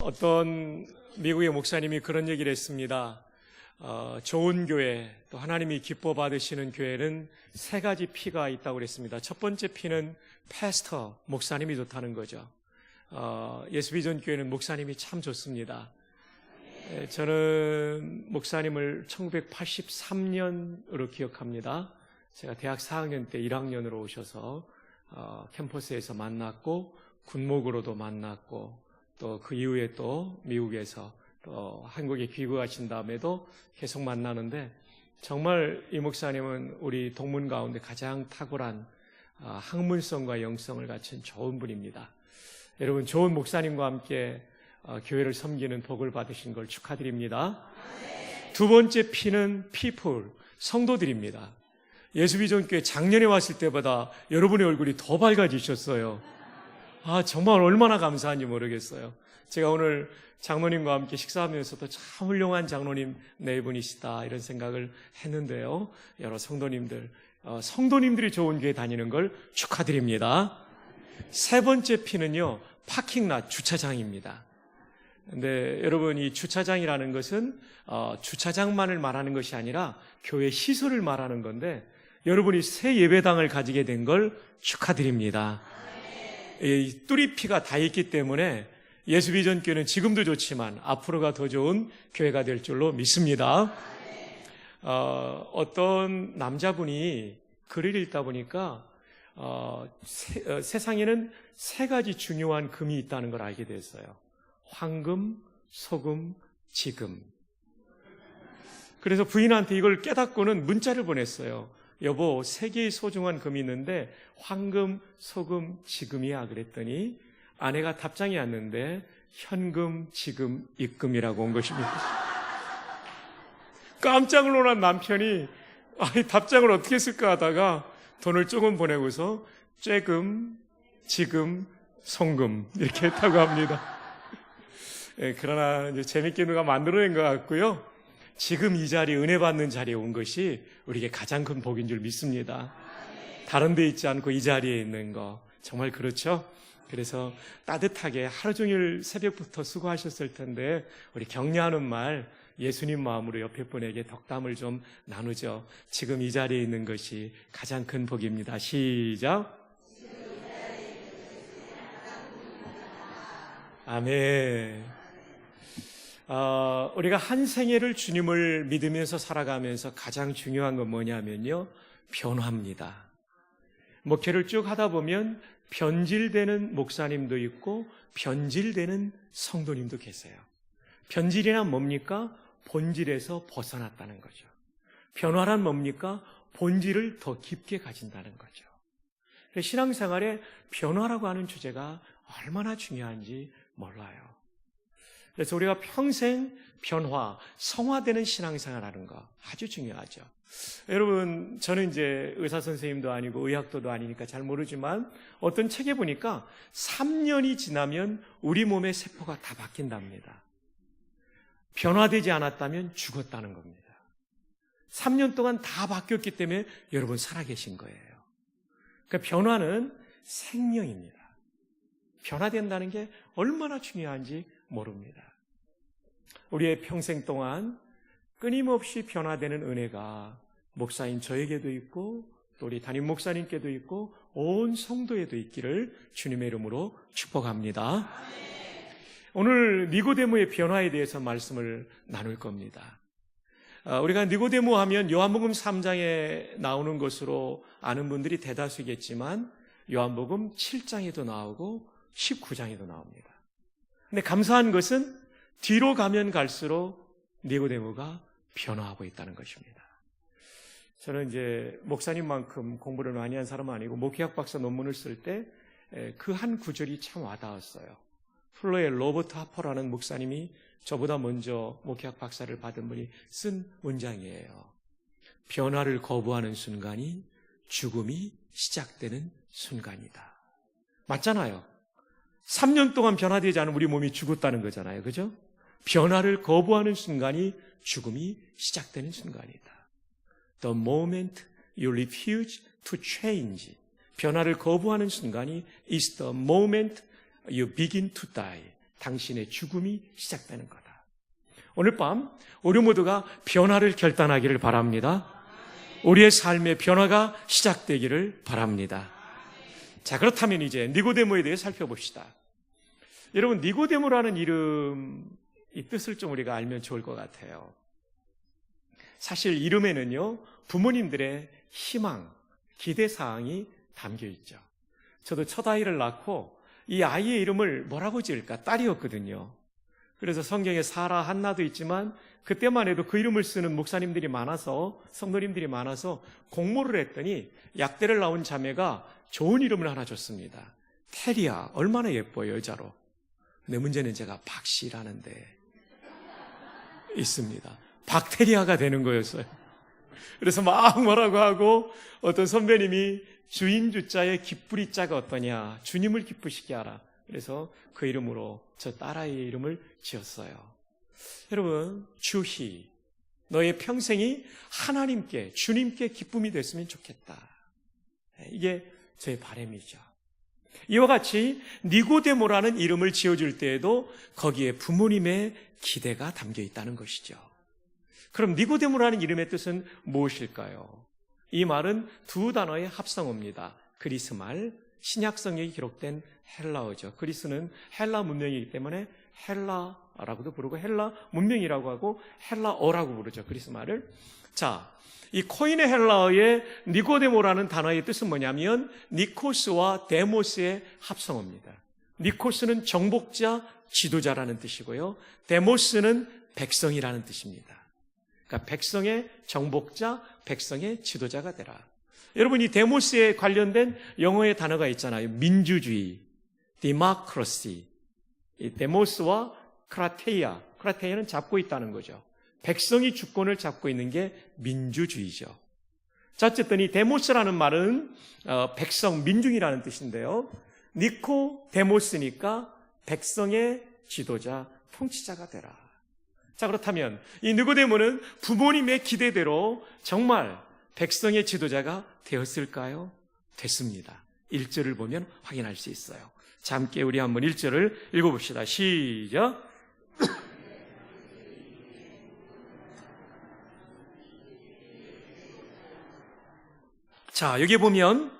어떤 미국의 목사님이 그런 얘기를 했습니다. 좋은 교회, 또 하나님이 기뻐 받으시는 교회는 세 가지 P가 있다고 그랬습니다. 첫 번째 P는 패스터, 목사님이 좋다는 거죠. 예수비전 교회는 목사님이 참 좋습니다. 저는 목사님을 1983년으로 기억합니다. 제가 대학 4학년 때 1학년으로 오셔서 캠퍼스에서 만났고 군목으로도 만났고 또 그 이후에 또 미국에서 또 한국에 귀국하신 다음에도 계속 만나는데 정말 이 목사님은 우리 동문 가운데 가장 탁월한 학문성과 영성을 갖춘 좋은 분입니다. 여러분 좋은 목사님과 함께 교회를 섬기는 복을 받으신 걸 축하드립니다. 두 번째 P는 people, 성도들입니다. 예수비전교회 작년에 왔을 때보다 여러분의 얼굴이 더 밝아지셨어요. 정말 얼마나 감사한지 모르겠어요. 제가 오늘 장로님과 함께 식사하면서도 참 훌륭한 장로님 네 분이시다 이런 생각을 했는데요. 여러 성도님들, 성도님들이 좋은 교회 다니는 걸 축하드립니다. 세 번째 P는요, 파킹랏, 주차장입니다. 근데 여러분 이 주차장이라는 것은 주차장만을 말하는 것이 아니라 교회 시설을 말하는 건데 여러분이 새 예배당을 가지게 된 걸 축하드립니다. 이 뚜리피가 다 있기 때문에 예수비전교회는 지금도 좋지만 앞으로가 더 좋은 교회가 될 줄로 믿습니다. 어떤 남자분이 글을 읽다 보니까 세상에는 세 가지 중요한 금이 있다는 걸 알게 됐어요. 황금, 소금, 지금. 그래서 부인한테 이걸 깨닫고는 문자를 보냈어요. 여보, 세 개의 소중한 금이 있는데 황금, 소금, 지금이야 그랬더니 아내가 답장이 왔는데 현금, 지금, 입금이라고 온 것입니다. 깜짝 놀란 남편이 답장을 어떻게 쓸까 하다가 돈을 조금 보내고서 쬐금, 지금, 송금 이렇게 했다고 합니다. 그러나 이제 재밌게 누가 만들어낸 것 같고요. 지금 이 자리, 은혜 받는 자리에 온 것이 우리에게 가장 큰 복인 줄 믿습니다. 다른 데 있지 않고 이 자리에 있는 거 정말 그렇죠? 그래서 따뜻하게 하루 종일 새벽부터 수고하셨을 텐데 우리 격려하는 말 예수님 마음으로 옆에 분에게 덕담을 좀 나누죠. 지금 이 자리에 있는 것이 가장 큰 복입니다. 시작. 아멘. 우리가 한 생애를 주님을 믿으면서 살아가면서 가장 중요한 건 뭐냐면요, 변화입니다. 목회를 쭉 하다 보면 변질되는 목사님도 있고 변질되는 성도님도 계세요. 변질이란 뭡니까? 본질에서 벗어났다는 거죠. 변화란 뭡니까? 본질을 더 깊게 가진다는 거죠. 신앙생활에 변화라고 하는 주제가 얼마나 중요한지 몰라요. 그래서 우리가 평생 변화, 성화되는 신앙생활 하는 거 아주 중요하죠. 여러분, 저는 이제 의사 선생님도 아니고 의학도도 아니니까 잘 모르지만 어떤 책에 보니까 3년이 지나면 우리 몸의 세포가 다 바뀐답니다. 변화되지 않았다면 죽었다는 겁니다. 3년 동안 다 바뀌었기 때문에 여러분 살아계신 거예요. 그러니까 변화는 생명입니다. 변화된다는 게 얼마나 중요한지 모릅니다. 우리의 평생 동안 끊임없이 변화되는 은혜가 목사인 저에게도 있고 또 우리 담임 목사님께도 있고 온 성도에도 있기를 주님의 이름으로 축복합니다. 오늘 니고데모의 변화에 대해서 말씀을 나눌 겁니다. 우리가 니고데모 하면 요한복음 3장에 나오는 것으로 아는 분들이 대다수겠지만 요한복음 7장에도 나오고 19장에도 나옵니다. 근데 감사한 것은 뒤로 가면 갈수록 니고데모가 변화하고 있다는 것입니다. 저는 이제 목사님만큼 공부를 많이 한 사람은 아니고 목회학 박사 논문을 쓸 때 그 한 구절이 참 와닿았어요. 플로의 로버트 하퍼라는 목사님이 저보다 먼저 목회학 박사를 받은 분이 쓴 문장이에요. 변화를 거부하는 순간이 죽음이 시작되는 순간이다. 맞잖아요. 3년 동안 변화되지 않은 우리 몸이 죽었다는 거잖아요. 그죠? 변화를 거부하는 순간이 죽음이 시작되는 순간이다. The moment you refuse to change. 변화를 거부하는 순간이 is the moment you begin to die. 당신의 죽음이 시작되는 거다. 오늘 밤 우리 모두가 변화를 결단하기를 바랍니다. 우리의 삶의 변화가 시작되기를 바랍니다. 자, 그렇다면 이제 니고데모에 대해 살펴봅시다. 여러분, 니고데모라는 이름, 이 뜻을 좀 우리가 알면 좋을 것 같아요. 사실 이름에는요, 부모님들의 희망, 기대사항이 담겨 있죠. 저도 첫 아이를 낳고 이 아이의 이름을 뭐라고 지을까? 딸이었거든요. 그래서 성경에 사라, 한나도 있지만 그때만 해도 그 이름을 쓰는 목사님들이 많아서, 성도님들이 많아서 공모를 했더니 약대를 낳은 자매가 좋은 이름을 하나 줬습니다. 테리아, 얼마나 예뻐요, 여자로. 근데 문제는 제가 박씨라는데 있습니다. 박테리아가 되는 거였어요. 그래서 막 뭐라고 하고 어떤 선배님이 주인 주자에 기쁘리 자가 어떠냐, 주님을 기쁘시게 하라. 그래서 그 이름으로 저 딸아이의 이름을 지었어요. 여러분, 주희, 너의 평생이 하나님께, 주님께 기쁨이 됐으면 좋겠다. 이게 저의 바람이죠. 이와 같이 니고데모라는 이름을 지어줄 때에도 거기에 부모님의 기대가 담겨 있다는 것이죠. 그럼 니고데모라는 이름의 뜻은 무엇일까요? 이 말은 두 단어의 합성어입니다. 그리스 말, 신약성경에 기록된 헬라어죠. 그리스는 헬라 문명이기 때문에 헬라라고도 부르고 헬라 문명이라고 하고 헬라어라고 부르죠. 그리스 말을. 자, 이 코인의 헬라어의 니고데모라는 단어의 뜻은 뭐냐면 니코스와 데모스의 합성어입니다. 니코스는 정복자, 지도자라는 뜻이고요. 데모스는 백성이라는 뜻입니다. 그러니까 백성의 정복자, 백성의 지도자가 되라. 여러분, 이 데모스에 관련된 영어의 단어가 있잖아요. 민주주의, democracy. 이 데모스와 크라테이아는 잡고 있다는 거죠. 백성이 주권을 잡고 있는 게 민주주의죠. 자, 어쨌든 이 데모스라는 말은 백성, 민중이라는 뜻인데요. 니코데모스니까 백성의 지도자, 통치자가 되라. 자, 그렇다면 이 니고데모는 부모님의 기대대로 정말 백성의 지도자가 되었을까요? 됐습니다. 1절을 보면 확인할 수 있어요. 자, 함께 우리 한번 1절을 읽어봅시다. 시작. 자, 여기 보면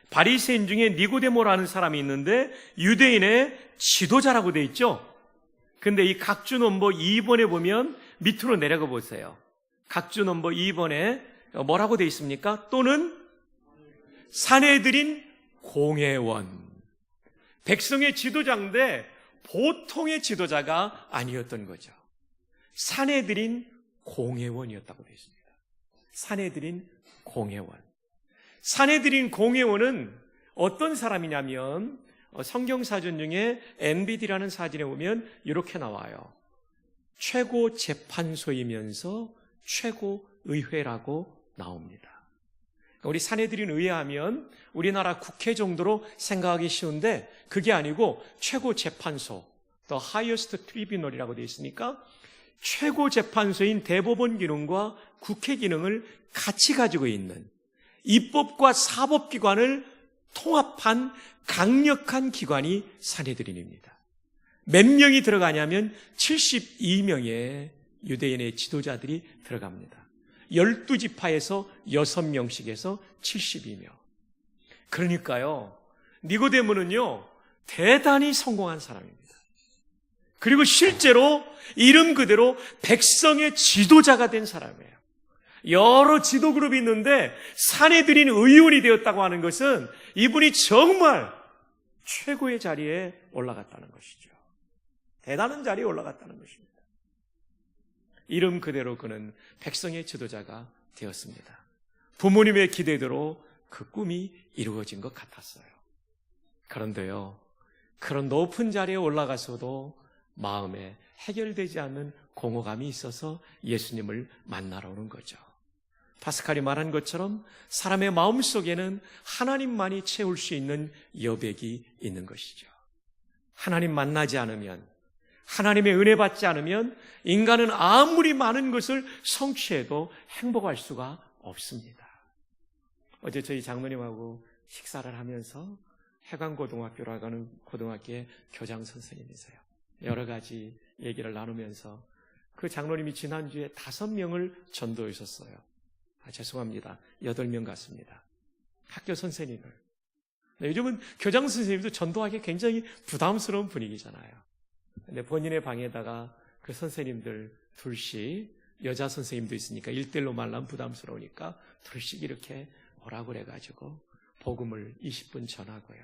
바리새인 중에 니고데모라는 사람이 있는데 유대인의 지도자라고 돼 있죠. 근데 이 각주 넘버 2번에 보면 밑으로 내려가 보세요. 각주 넘버 2번에 뭐라고 돼 있습니까? 또는 사내들인 공회원. 백성의 지도자인데 보통의 지도자가 아니었던 거죠. 사내들인 공회원이었다고 되어 있습니다. 사내들인 공회원. 사내들인 공회원은 어떤 사람이냐면 성경사전 중에 NBD라는 사진에 보면 이렇게 나와요. 최고 재판소이면서 최고 의회라고 나옵니다. 우리 사내들인 의회하면 우리나라 국회 정도로 생각하기 쉬운데 그게 아니고 최고 재판소, the highest tribunal이라고 되어 있으니까 최고 재판소인 대법원 기능과 국회 기능을 같이 가지고 있는 입법과 사법기관을 통합한 강력한 기관이 사내들인입니다. 몇 명이 들어가냐면 72명의 유대인의 지도자들이 들어갑니다. 12지파에서 6명씩 해서 72명. 그러니까요, 니고데모는요, 대단히 성공한 사람입니다. 그리고 실제로 이름 그대로 백성의 지도자가 된 사람이에요. 여러 지도 그룹이 있는데 사내들인 의원이 되었다고 하는 것은 이분이 정말 최고의 자리에 올라갔다는 것이죠. 대단한 자리에 올라갔다는 것입니다. 이름 그대로 그는 백성의 지도자가 되었습니다. 부모님의 기대대로 그 꿈이 이루어진 것 같았어요. 그런데요, 그런 높은 자리에 올라가서도 마음에 해결되지 않는 공허감이 있어서 예수님을 만나러 오는 거죠. 파스칼이 말한 것처럼 사람의 마음속에는 하나님만이 채울 수 있는 여백이 있는 것이죠. 하나님 만나지 않으면, 하나님의 은혜 받지 않으면 인간은 아무리 많은 것을 성취해도 행복할 수가 없습니다. 어제 저희 장모님하고 식사를 하면서 해관고등학교라고 하는 고등학교의 교장 선생님이세요. 여러 가지 얘기를 나누면서 그 장로님이 지난주에 5명을 전도하셨어요. 죄송합니다. 8명 같습니다. 학교 선생님을. 요즘은 교장 선생님도 전도하기 굉장히 부담스러운 분위기잖아요. 근데 본인의 방에다가 그 선생님들 둘씩, 여자 선생님도 있으니까 1대1로 만나면 부담스러우니까 둘씩 이렇게 오라고 그래가지고 복음을 20분 전하고요.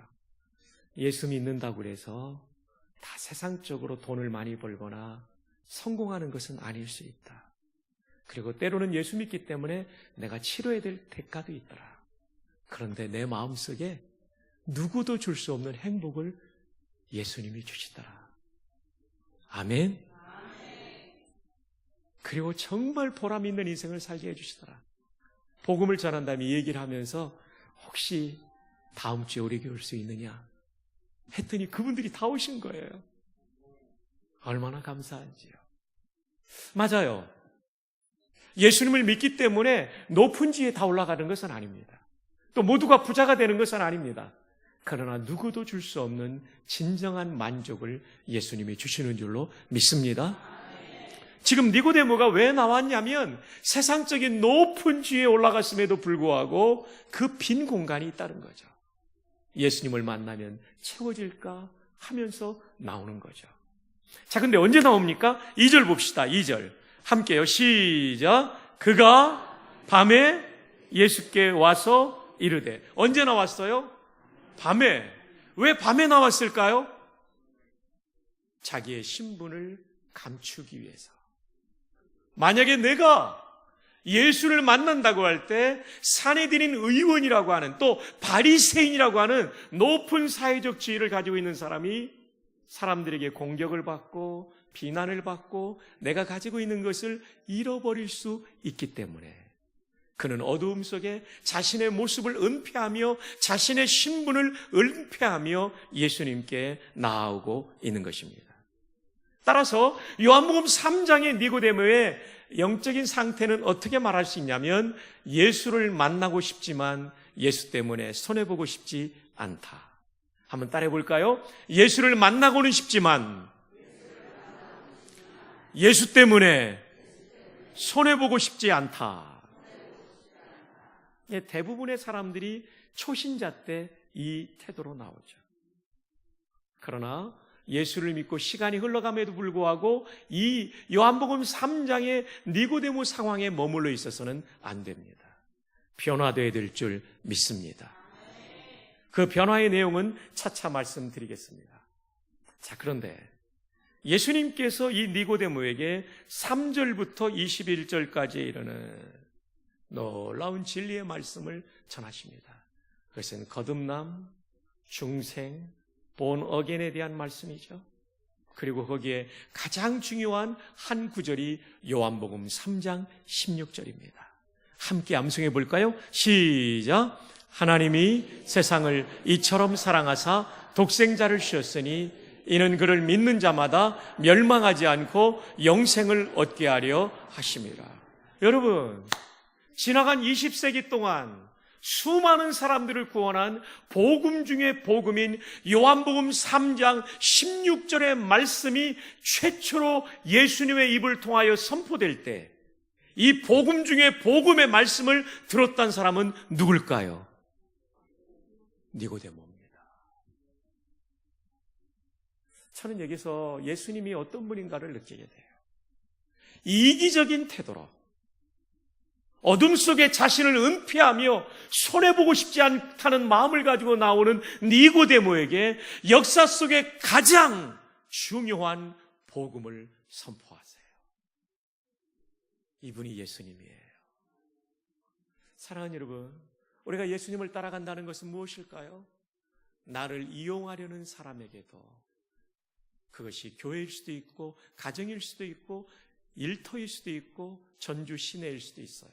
예수 믿는다고 그래서 다 세상적으로 돈을 많이 벌거나 성공하는 것은 아닐 수 있다. 그리고 때로는 예수 믿기 때문에 내가 치러야 될 대가도 있더라. 그런데 내 마음속에 누구도 줄 수 없는 행복을 예수님이 주시더라. 아멘. 그리고 정말 보람 있는 인생을 살게 해주시더라. 복음을 전한 다음에 얘기를 하면서 혹시 다음 주에 우리 교회 올 수 있느냐 했더니 그분들이 다 오신 거예요. 얼마나 감사한지요. 맞아요. 예수님을 믿기 때문에 높은 지에 다 올라가는 것은 아닙니다. 또 모두가 부자가 되는 것은 아닙니다. 그러나 누구도 줄 수 없는 진정한 만족을 예수님이 주시는 줄로 믿습니다. 지금 니고데모가 왜 나왔냐면 세상적인 높은 지위에 올라갔음에도 불구하고 그 빈 공간이 있다는 거죠. 예수님을 만나면 채워질까 하면서 나오는 거죠. 자, 근데 언제 나옵니까? 2절 봅시다. 2절 함께요. 시작. 그가 밤에 예수께 와서 이르되. 언제 나왔어요? 밤에. 왜 밤에 나왔을까요? 자기의 신분을 감추기 위해서. 만약에 내가 예수를 만난다고 할 때 사내들인 의원이라고 하는, 또 바리새인이라고 하는 높은 사회적 지위를 가지고 있는 사람이 사람들에게 공격을 받고 비난을 받고 내가 가지고 있는 것을 잃어버릴 수 있기 때문에 그는 어두움 속에 자신의 모습을 은폐하며 자신의 신분을 은폐하며 예수님께 나아오고 있는 것입니다. 따라서 요한복음 3장의 니고데모의 영적인 상태는 어떻게 말할 수 있냐면 예수를 만나고 싶지만 예수 때문에 손해보고 싶지 않다. 한번 따라해 볼까요? 예수를 만나고는 싶지만 예수 때문에 손해보고 싶지 않다. 대부분의 사람들이 초신자 때 이 태도로 나오죠. 그러나 예수를 믿고 시간이 흘러감에도 불구하고 이 요한복음 3장의 니고데모 상황에 머물러 있어서는 안 됩니다. 변화되어야 될 줄 믿습니다. 그 변화의 내용은 차차 말씀드리겠습니다. 자, 그런데 예수님께서 이 니고데모에게 3절부터 21절까지에 이르는 놀라운 진리의 말씀을 전하십니다. 그것은 거듭남, 중생, 본 어게인에 대한 말씀이죠. 그리고 거기에 가장 중요한 한 구절이 요한복음 3장 16절입니다. 함께 암송해 볼까요? 시작. 하나님이 세상을 이처럼 사랑하사 독생자를 주셨으니 이는 그를 믿는 자마다 멸망하지 않고 영생을 얻게 하려 하심이라. 여러분, 지나간 20세기 동안 수많은 사람들을 구원한 복음 중에 복음인 요한복음 3장 16절의 말씀이 최초로 예수님의 입을 통하여 선포될 때 이 복음 중에 복음의 말씀을 들었던 사람은 누굴까요? 니고데모입니다. 저는 여기서 예수님이 어떤 분인가를 느끼게 돼요. 이기적인 태도로 어둠 속에 자신을 은폐하며 손해보고 싶지 않다는 마음을 가지고 나오는 니고데모에게 역사 속에 가장 중요한 복음을 선포하세요. 이분이 예수님이에요. 사랑하는 여러분, 우리가 예수님을 따라간다는 것은 무엇일까요? 나를 이용하려는 사람에게도 그것이 교회일 수도 있고 가정일 수도 있고 일터일 수도 있고 전주 시내일 수도 있어요.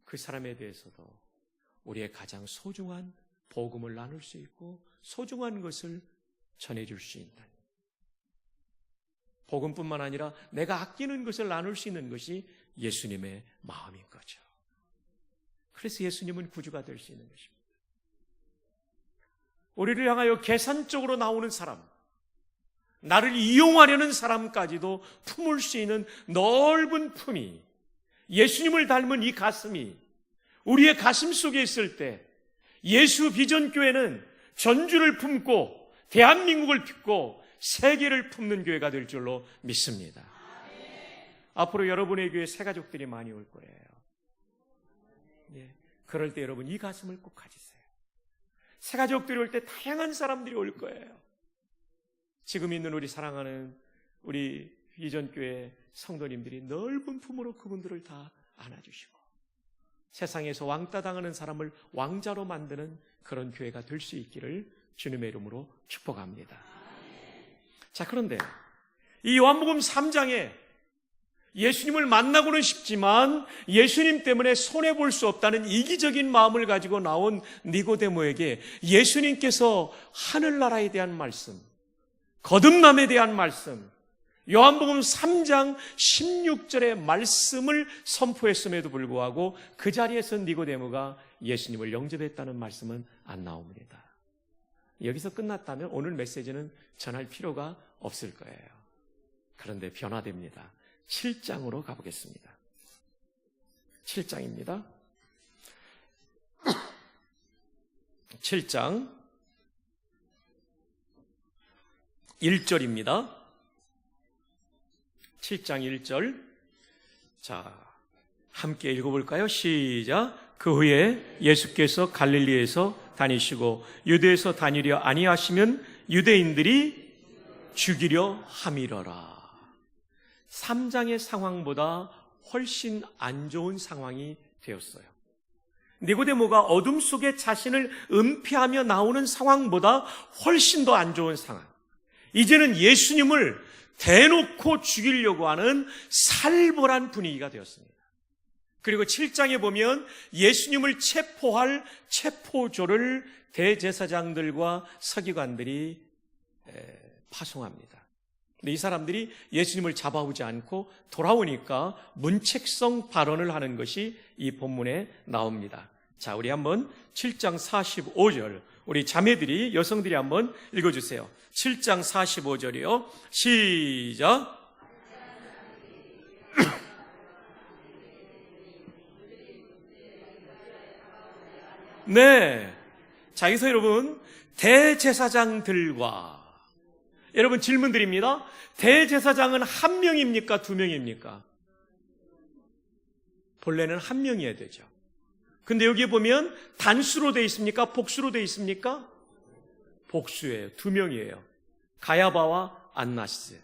그 사람에 대해서도 우리의 가장 소중한 복음을 나눌 수 있고 소중한 것을 전해줄 수 있는, 복음뿐만 아니라 내가 아끼는 것을 나눌 수 있는 것이 예수님의 마음인 거죠. 그래서 예수님은 구주가 될 수 있는 것입니다. 우리를 향하여 계산적으로 나오는 사람, 나를 이용하려는 사람까지도 품을 수 있는 넓은 품이, 예수님을 닮은 이 가슴이 우리의 가슴 속에 있을 때 예수 비전교회는 전주를 품고 대한민국을 품고 세계를 품는 교회가 될 줄로 믿습니다. 앞으로 여러분의 교회에 새 가족들이 많이 올 거예요. 예, 그럴 때 여러분 이 가슴을 꼭 가지세요. 새 가족들이 올 때 다양한 사람들이 올 거예요. 지금 있는 우리 사랑하는 우리 비전교회 성도님들이 넓은 품으로 그분들을 다 안아주시고 세상에서 왕따 당하는 사람을 왕자로 만드는 그런 교회가 될 수 있기를 주님의 이름으로 축복합니다. 자, 그런데 이 요한복음 3장에 예수님을 만나고는 싶지만 예수님 때문에 손해볼 수 없다는 이기적인 마음을 가지고 나온 니고데모에게 예수님께서 하늘나라에 대한 말씀, 거듭남에 대한 말씀, 요한복음 3장 16절의 말씀을 선포했음에도 불구하고 그 자리에서 니고데모가 예수님을 영접했다는 말씀은 안 나옵니다. 여기서 끝났다면 오늘 메시지는 전할 필요가 없을 거예요. 그런데 변화됩니다. 7장으로 가보겠습니다. 7장입니다. 7장 1절입니다. 7장 1절. 자, 함께 읽어볼까요? 시작. 그 후에 예수께서 갈릴리에서 다니시고 유대에서 다니려 아니하시면 유대인들이 죽이려 함이러라. 3장의 상황보다 훨씬 안 좋은 상황이 되었어요. 니고데모가 어둠 속에 자신을 은폐하며 나오는 상황보다 훨씬 더 안 좋은 상황. 이제는 예수님을 대놓고 죽이려고 하는 살벌한 분위기가 되었습니다. 그리고 7장에 보면 예수님을 체포할 체포조를 대제사장들과 서기관들이 파송합니다. 근데 이 사람들이 예수님을 잡아오지 않고 돌아오니까 문책성 발언을 하는 것이 이 본문에 나옵니다. 자, 우리 한번 7장 45절 우리 자매들이, 여성들이 한번 읽어주세요. 7장 45절이요. 시작. 네. 자, 여기서 여러분, 대제사장들과, 여러분 질문 드립니다. 대제사장은 한 명입니까? 두 명입니까? 본래는 한 명이어야 되죠. 근데 여기에 보면 단수로 되어 있습니까? 복수로 되어 있습니까? 복수예요. 두 명이에요. 가야바와 안나스.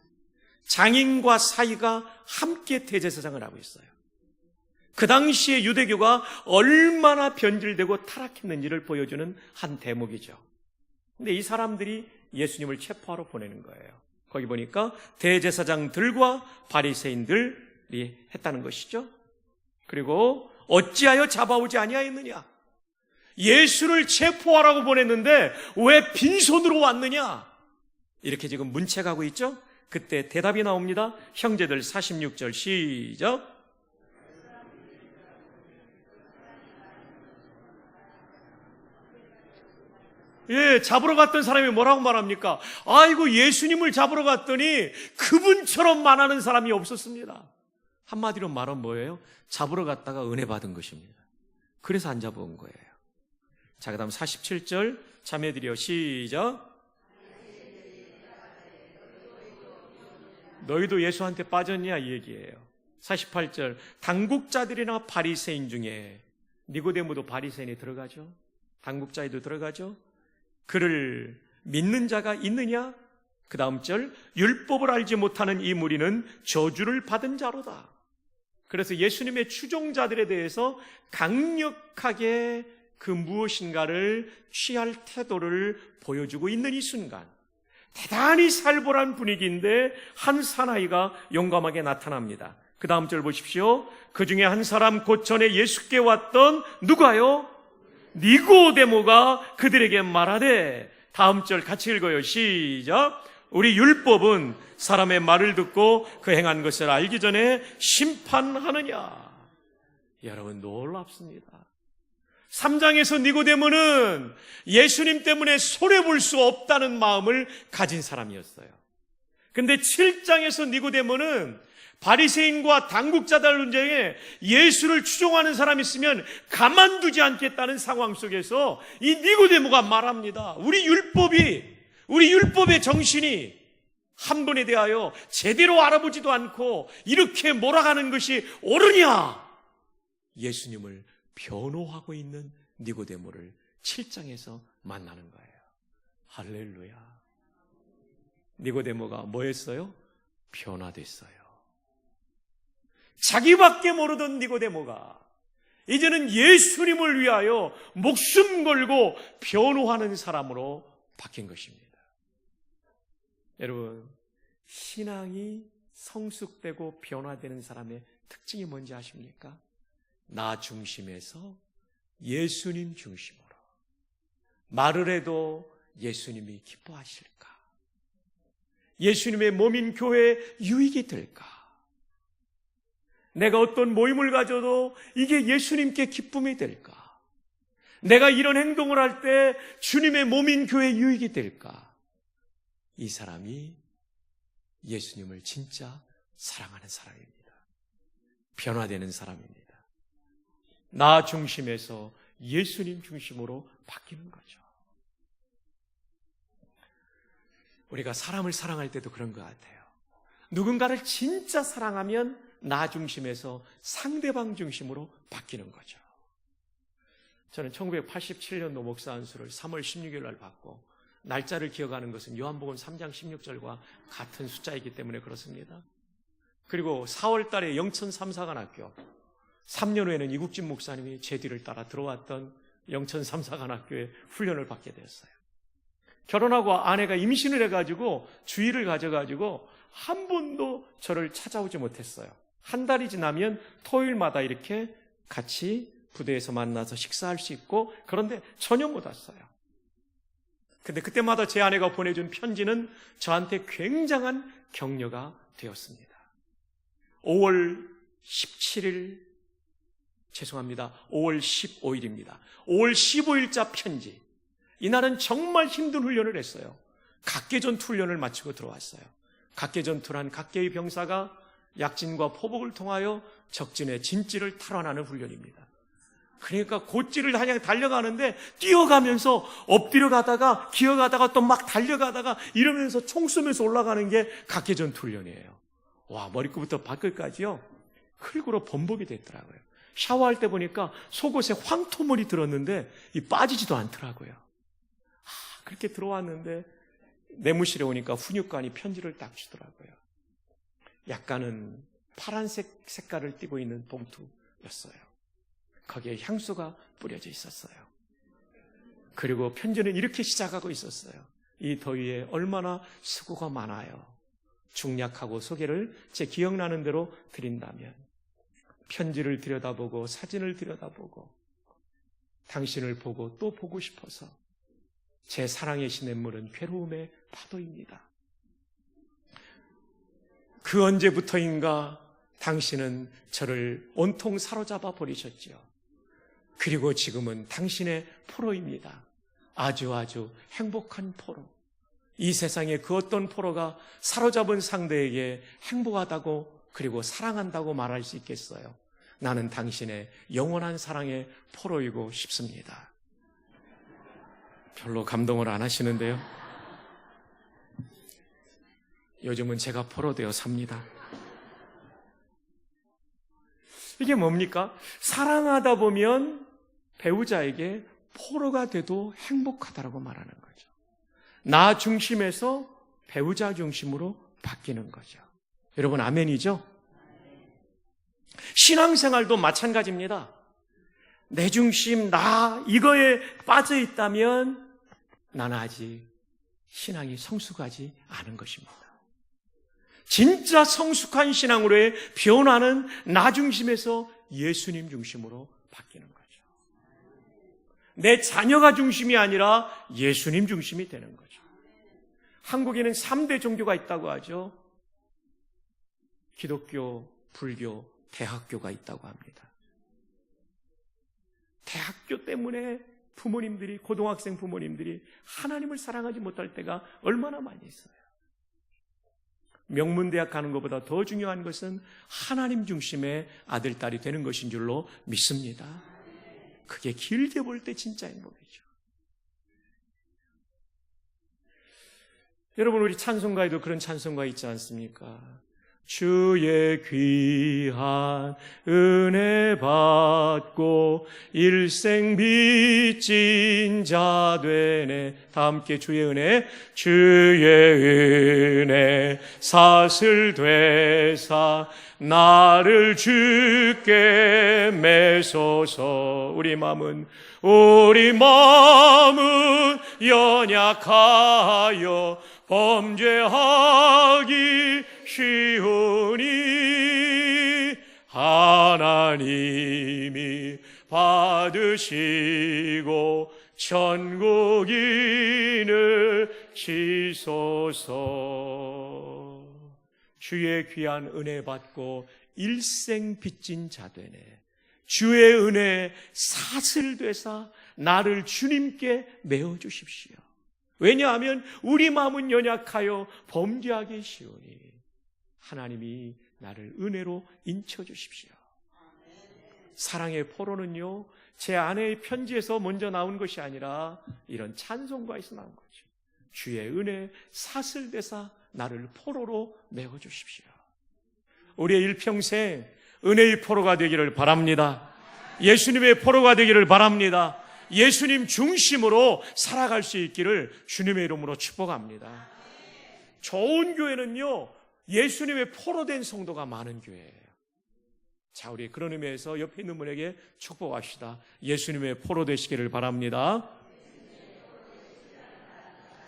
장인과 사이가 함께 대제사장을 하고 있어요. 그 당시에 유대교가 얼마나 변질되고 타락했는지를 보여주는 한 대목이죠. 근데 이 사람들이 예수님을 체포하러 보내는 거예요. 거기 보니까 대제사장들과 바리새인들이 했다는 것이죠. 그리고 어찌하여 잡아오지 아니하였느냐? 예수를 체포하라고 보냈는데 왜 빈손으로 왔느냐? 이렇게 지금 문책하고 있죠. 그때 대답이 나옵니다. 형제들 46절 시작. 예, 잡으러 갔던 사람이 뭐라고 말합니까? 아이고, 예수님을 잡으러 갔더니 그분처럼 말하는 사람이 없었습니다. 한마디로 말은 뭐예요? 잡으러 갔다가 은혜 받은 것입니다. 그래서 안 잡아온 거예요. 자, 그 다음 47절 자매들이여 시작. 너희도 예수한테 빠졌냐 이 얘기예요. 48절 당국자들이나 바리새인 중에, 니고데모도 바리새인에 들어가죠. 당국자에도 들어가죠. 그를 믿는 자가 있느냐? 그 다음 절 율법을 알지 못하는 이 무리는 저주를 받은 자로다. 그래서 예수님의 추종자들에 대해서 강력하게 그 무엇인가를 취할 태도를 보여주고 있는 이 순간, 대단히 살벌한 분위기인데 한 사나이가 용감하게 나타납니다. 그 다음 절 보십시오. 그 중에 한 사람 곧 전에 예수께 왔던 누가요? 니고데모가 그들에게 말하되, 다음 절 같이 읽어요. 시작. 우리 율법은 사람의 말을 듣고 그 행한 것을 알기 전에 심판하느냐. 여러분 놀랍습니다. 3장에서 니고데모는 예수님 때문에 손해볼 수 없다는 마음을 가진 사람이었어요. 근데 7장에서 니고데모는 바리새인과 당국자들 중에 예수를 추종하는 사람이 있으면 가만두지 않겠다는 상황 속에서 이 니고데모가 말합니다. 우리 율법의 정신이 한 번에 대하여 제대로 알아보지도 않고 이렇게 몰아가는 것이 옳으냐? 예수님을 변호하고 있는 니고데모를 7장에서 만나는 거예요. 할렐루야. 니고데모가 뭐 했어요? 변화됐어요. 자기밖에 모르던 니고데모가 이제는 예수님을 위하여 목숨 걸고 변호하는 사람으로 바뀐 것입니다. 여러분, 신앙이 성숙되고 변화되는 사람의 특징이 뭔지 아십니까? 나 중심에서 예수님 중심으로 말을 해도 예수님이 기뻐하실까? 예수님의 몸인 교회에 유익이 될까? 내가 어떤 모임을 가져도 이게 예수님께 기쁨이 될까? 내가 이런 행동을 할 때 주님의 몸인 교회에 유익이 될까? 이 사람이 예수님을 진짜 사랑하는 사람입니다. 변화되는 사람입니다. 나 중심에서 예수님 중심으로 바뀌는 거죠. 우리가 사람을 사랑할 때도 그런 것 같아요. 누군가를 진짜 사랑하면 나 중심에서 상대방 중심으로 바뀌는 거죠. 저는 1987년도 목사 안수를 3월 16일 날 받고 날짜를 기억하는 것은 요한복음 3장 16절과 같은 숫자이기 때문에 그렇습니다. 그리고 4월 달에 영천 삼사관학교, 3년 후에는 이국진 목사님이 제 뒤를 따라 들어왔던 영천 삼사관학교에 훈련을 받게 되었어요. 결혼하고 아내가 임신을 해가지고 주의를 가져가지고 한 번도 저를 찾아오지 못했어요. 한 달이 지나면 토요일마다 이렇게 같이 부대에서 만나서 식사할 수 있고, 그런데 전혀 못 왔어요. 근데 그때마다 제 아내가 보내준 편지는 저한테 굉장한 격려가 되었습니다. 5월 15일입니다. 5월 15일자 편지. 이날은 정말 힘든 훈련을 했어요. 각계전투 훈련을 마치고 들어왔어요. 각계전투란 각계의 병사가 약진과 포복을 통하여 적진의 진지를 탈환하는 훈련입니다. 그러니까 곧지를 향해 달려가는데 뛰어가면서 엎드려 가다가 기어가다가 또 막 달려가다가 이러면서 총 쏘면서 올라가는 게 각계전투 훈련이에요. 와, 머리끝부터 발끝까지요 흙으로 범벅이 됐더라고요. 샤워할 때 보니까 속옷에 황토물이 들었는데 빠지지도 않더라고요. 그렇게 들어왔는데 내무실에 오니까 훈육관이 편지를 딱 주더라고요. 약간은 파란색 색깔을 띠고 있는 봉투였어요. 거기에 향수가 뿌려져 있었어요. 그리고 편지는 이렇게 시작하고 있었어요. 이 더위에 얼마나 수고가 많아요. 중략하고 소개를 제 기억나는 대로 드린다면 편지를 들여다보고 사진을 들여다보고 당신을 보고 또 보고 싶어서 제 사랑의 시냇물은 괴로움의 파도입니다. 그 언제부터인가 당신은 저를 온통 사로잡아 버리셨지요. 그리고 지금은 당신의 포로입니다. 아주 행복한 포로. 이 세상에 그 어떤 포로가 사로잡은 상대에게 행복하다고 그리고 사랑한다고 말할 수 있겠어요? 나는 당신의 영원한 사랑의 포로이고 싶습니다. 별로 감동을 안 하시는데요. 요즘은 제가 포로 되어 삽니다. 이게 뭡니까? 사랑하다 보면 배우자에게 포로가 돼도 행복하다라고 말하는 거죠. 나 중심에서 배우자 중심으로 바뀌는 거죠. 여러분, 아멘이죠? 신앙생활도 마찬가지입니다. 내 중심, 나 이거에 빠져 있다면 나는 아직 신앙이 성숙하지 않은 것입니다. 진짜 성숙한 신앙으로의 변화는 나 중심에서 예수님 중심으로 바뀌는 거죠. 내 자녀가 중심이 아니라 예수님 중심이 되는 거죠. 한국에는 3대 종교가 있다고 하죠. 기독교, 불교, 대학교가 있다고 합니다. 대학교 때문에 부모님들이, 고등학생 부모님들이 하나님을 사랑하지 못할 때가 얼마나 많이 있어요. 명문대학 가는 것보다 더 중요한 것은 하나님 중심의 아들, 딸이 되는 것인 줄로 믿습니다. 그게 길게 볼 때 진짜 행복이죠. 여러분, 우리 찬송가에도 그런 찬송가 있지 않습니까? 주의 귀한 은혜 받고 일생 빚진 자 되네. 다 함께 주의 은혜. 주의 은혜 사슬 되사 나를 주께 매소서. 우리 마음은 연약하여 범죄하기 쉬우니 하나님이 받으시고 천국인을 지소서. 주의 귀한 은혜 받고 일생 빚진 자 되네. 주의 은혜 사슬 되사 나를 주님께 메어 주십시오. 왜냐하면 우리 마음은 연약하여 범죄하기 쉬우니 하나님이 나를 은혜로 인쳐 주십시오. 사랑의 포로는요, 제 아내의 편지에서 먼저 나온 것이 아니라 이런 찬송가에서 나온 거죠. 주의 은혜 사슬되사 나를 포로로 메어 주십시오. 우리의 일평생 은혜의 포로가 되기를 바랍니다. 예수님의 포로가 되기를 바랍니다. 예수님 중심으로 살아갈 수 있기를 주님의 이름으로 축복합니다. 좋은 교회는요, 예수님의 포로 된 성도가 많은 교회예요. 자, 우리 그런 의미에서 옆에 있는 분에게 축복합시다. 예수님의 포로 되시기를 바랍니다.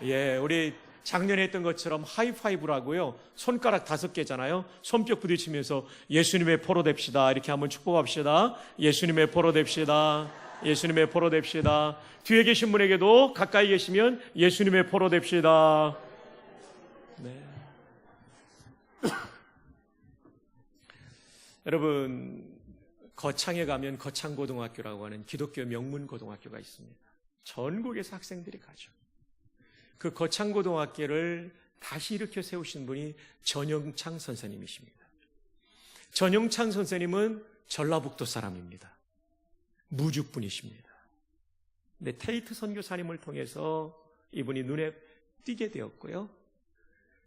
예, 우리 작년에 했던 것처럼 하이파이브라고요. 손가락 5개잖아요. 손뼉 부딪히면서 예수님의 포로 됩시다. 이렇게 한번 축복합시다. 예수님의 포로 됩시다. 예수님의 포로 됩시다. 뒤에 계신 분에게도 가까이 계시면 예수님의 포로 됩시다. 네. 여러분, 거창에 가면 거창고등학교라고 하는 기독교 명문고등학교가 있습니다. 전국에서 학생들이 가죠. 그 거창고등학교를 다시 일으켜 세우신 분이 전영창 선생님이십니다. 전영창 선생님은 전라북도 사람입니다. 무주분이십니다. 근데 테이트 선교사님을 통해서 이분이 눈에 띄게 되었고요.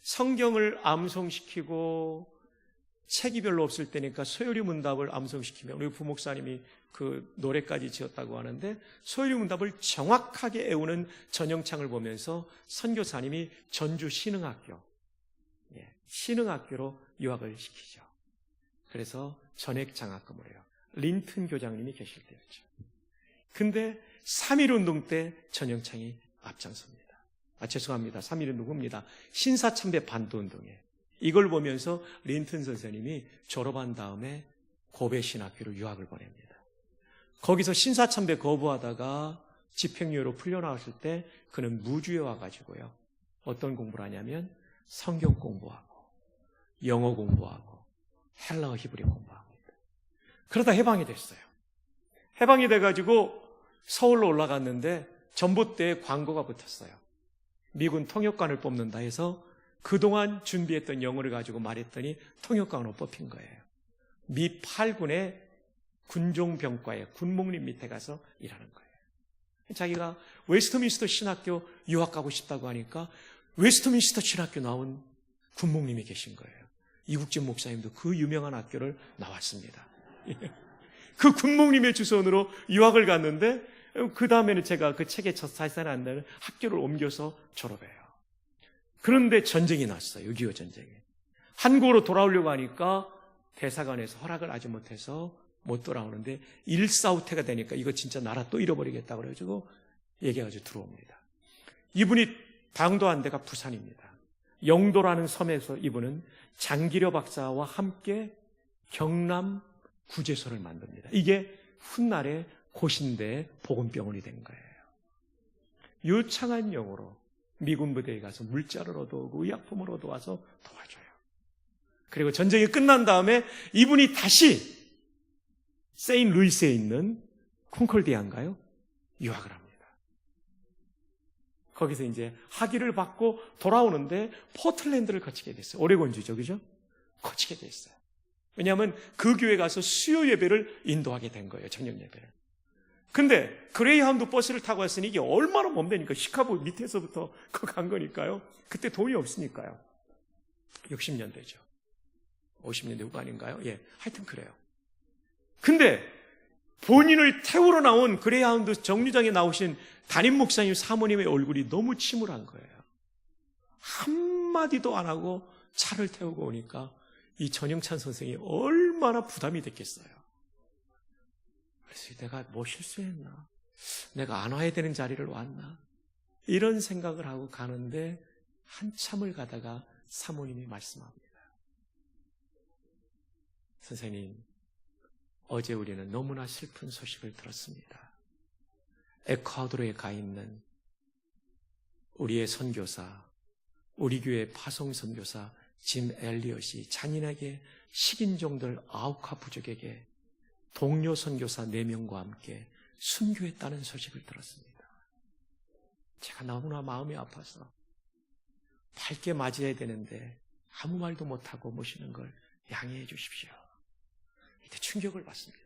성경을 암송시키고 책이 별로 없을 때니까 소요리 문답을 암송시키면 우리 부목사님이 그 노래까지 지었다고 하는데 소요리 문답을 정확하게 외우는 전영창을 보면서 선교사님이 전주 신흥학교, 신흥학교로 유학을 시키죠. 그래서 전액 장학금을 해요. 린튼 교장님이 계실 때였죠. 근데 3.1운동 때 전영창이 앞장섭니다. 죄송합니다. 3.1운동 후입니다. 신사참배 반도운동에. 이걸 보면서 린튼 선생님이 졸업한 다음에 고베신학교로 유학을 보냅니다. 거기서 신사참배 거부하다가 집행유예로 풀려나왔을 때 그는 무주에 와가지고요. 어떤 공부를 하냐면 성경 공부하고 영어 공부하고 헬라어 히브리 공부합니다. 그러다 해방이 됐어요. 해방이 돼가지고 서울로 올라갔는데 전봇대에 광고가 붙었어요. 미군 통역관을 뽑는다 해서 그동안 준비했던 영어를 가지고 말했더니 통역관으로 뽑힌 거예요. 미 8군의 군종병과의 군목림 밑에 가서 일하는 거예요. 자기가 웨스트민스터 신학교 유학 가고 싶다고 하니까 웨스트민스터 신학교 나온 군목림이 계신 거예요. 이국진 목사님도 그 유명한 학교를 나왔습니다. 그 군목림의 주선으로 유학을 갔는데 그 다음에는 제가 그 책에 첫 사진을 한다는 학교를 옮겨서 졸업해요. 그런데 전쟁이 났어요. 6.25 전쟁이. 한국으로 돌아오려고 하니까 대사관에서 허락을 아직 못해서 못 돌아오는데 일사후퇴가 되니까 이거 진짜 나라 또 잃어버리겠다 그래가지고 얘기해가지고 들어옵니다. 이분이 당도한 데가 부산입니다. 영도라는 섬에서 이분은 장기려 박사와 함께 경남 구제소를 만듭니다. 이게 훗날에 고신대 보건병원이 된 거예요. 유창한 영어로 미군 부대에 가서 물자를 얻어오고 의약품을 얻어와서 도와줘요. 그리고 전쟁이 끝난 다음에 이분이 다시 세인루이스에 있는 콩콜디아인가요? 유학을 합니다. 거기서 이제 학위를 받고 돌아오는데 포틀랜드를 거치게 됐어요. 오레곤주죠, 그죠? 거치게 됐어요. 왜냐하면 그 교회 가서 수요 예배를 인도하게 된 거예요, 저녁 예배를. 근데 그레이하운드 버스를 타고 왔으니 이게 얼마나 먼데니까 시카고 밑에서부터 간 거니까요. 그때 돈이 없으니까요. 60년대죠. 50년대 후반인가요? 예, 하여튼 그래요. 근데 본인을 태우러 나온 그레이하운드 정류장에 나오신 담임 목사님 사모님의 얼굴이 너무 침울한 거예요. 한마디도 안 하고 차를 태우고 오니까 이 전영찬 선생이 얼마나 부담이 됐겠어요. 그래서 내가 뭐 실수했나? 내가 안 와야 되는 자리를 왔나? 이런 생각을 하고 가는데 한참을 가다가 사모님이 말씀합니다. 선생님, 어제 우리는 너무나 슬픈 소식을 들었습니다. 에콰도르에 가 있는 우리의 선교사, 우리 교회 파송 선교사 짐 엘리엇이 잔인하게 식인종들 아우카 부족에게 동료 선교사 4명과 함께 순교했다는 소식을 들었습니다. 제가 너무나 마음이 아파서 밝게 맞이해야 되는데 아무 말도 못하고 모시는 걸 양해해 주십시오. 이때 충격을 받습니다.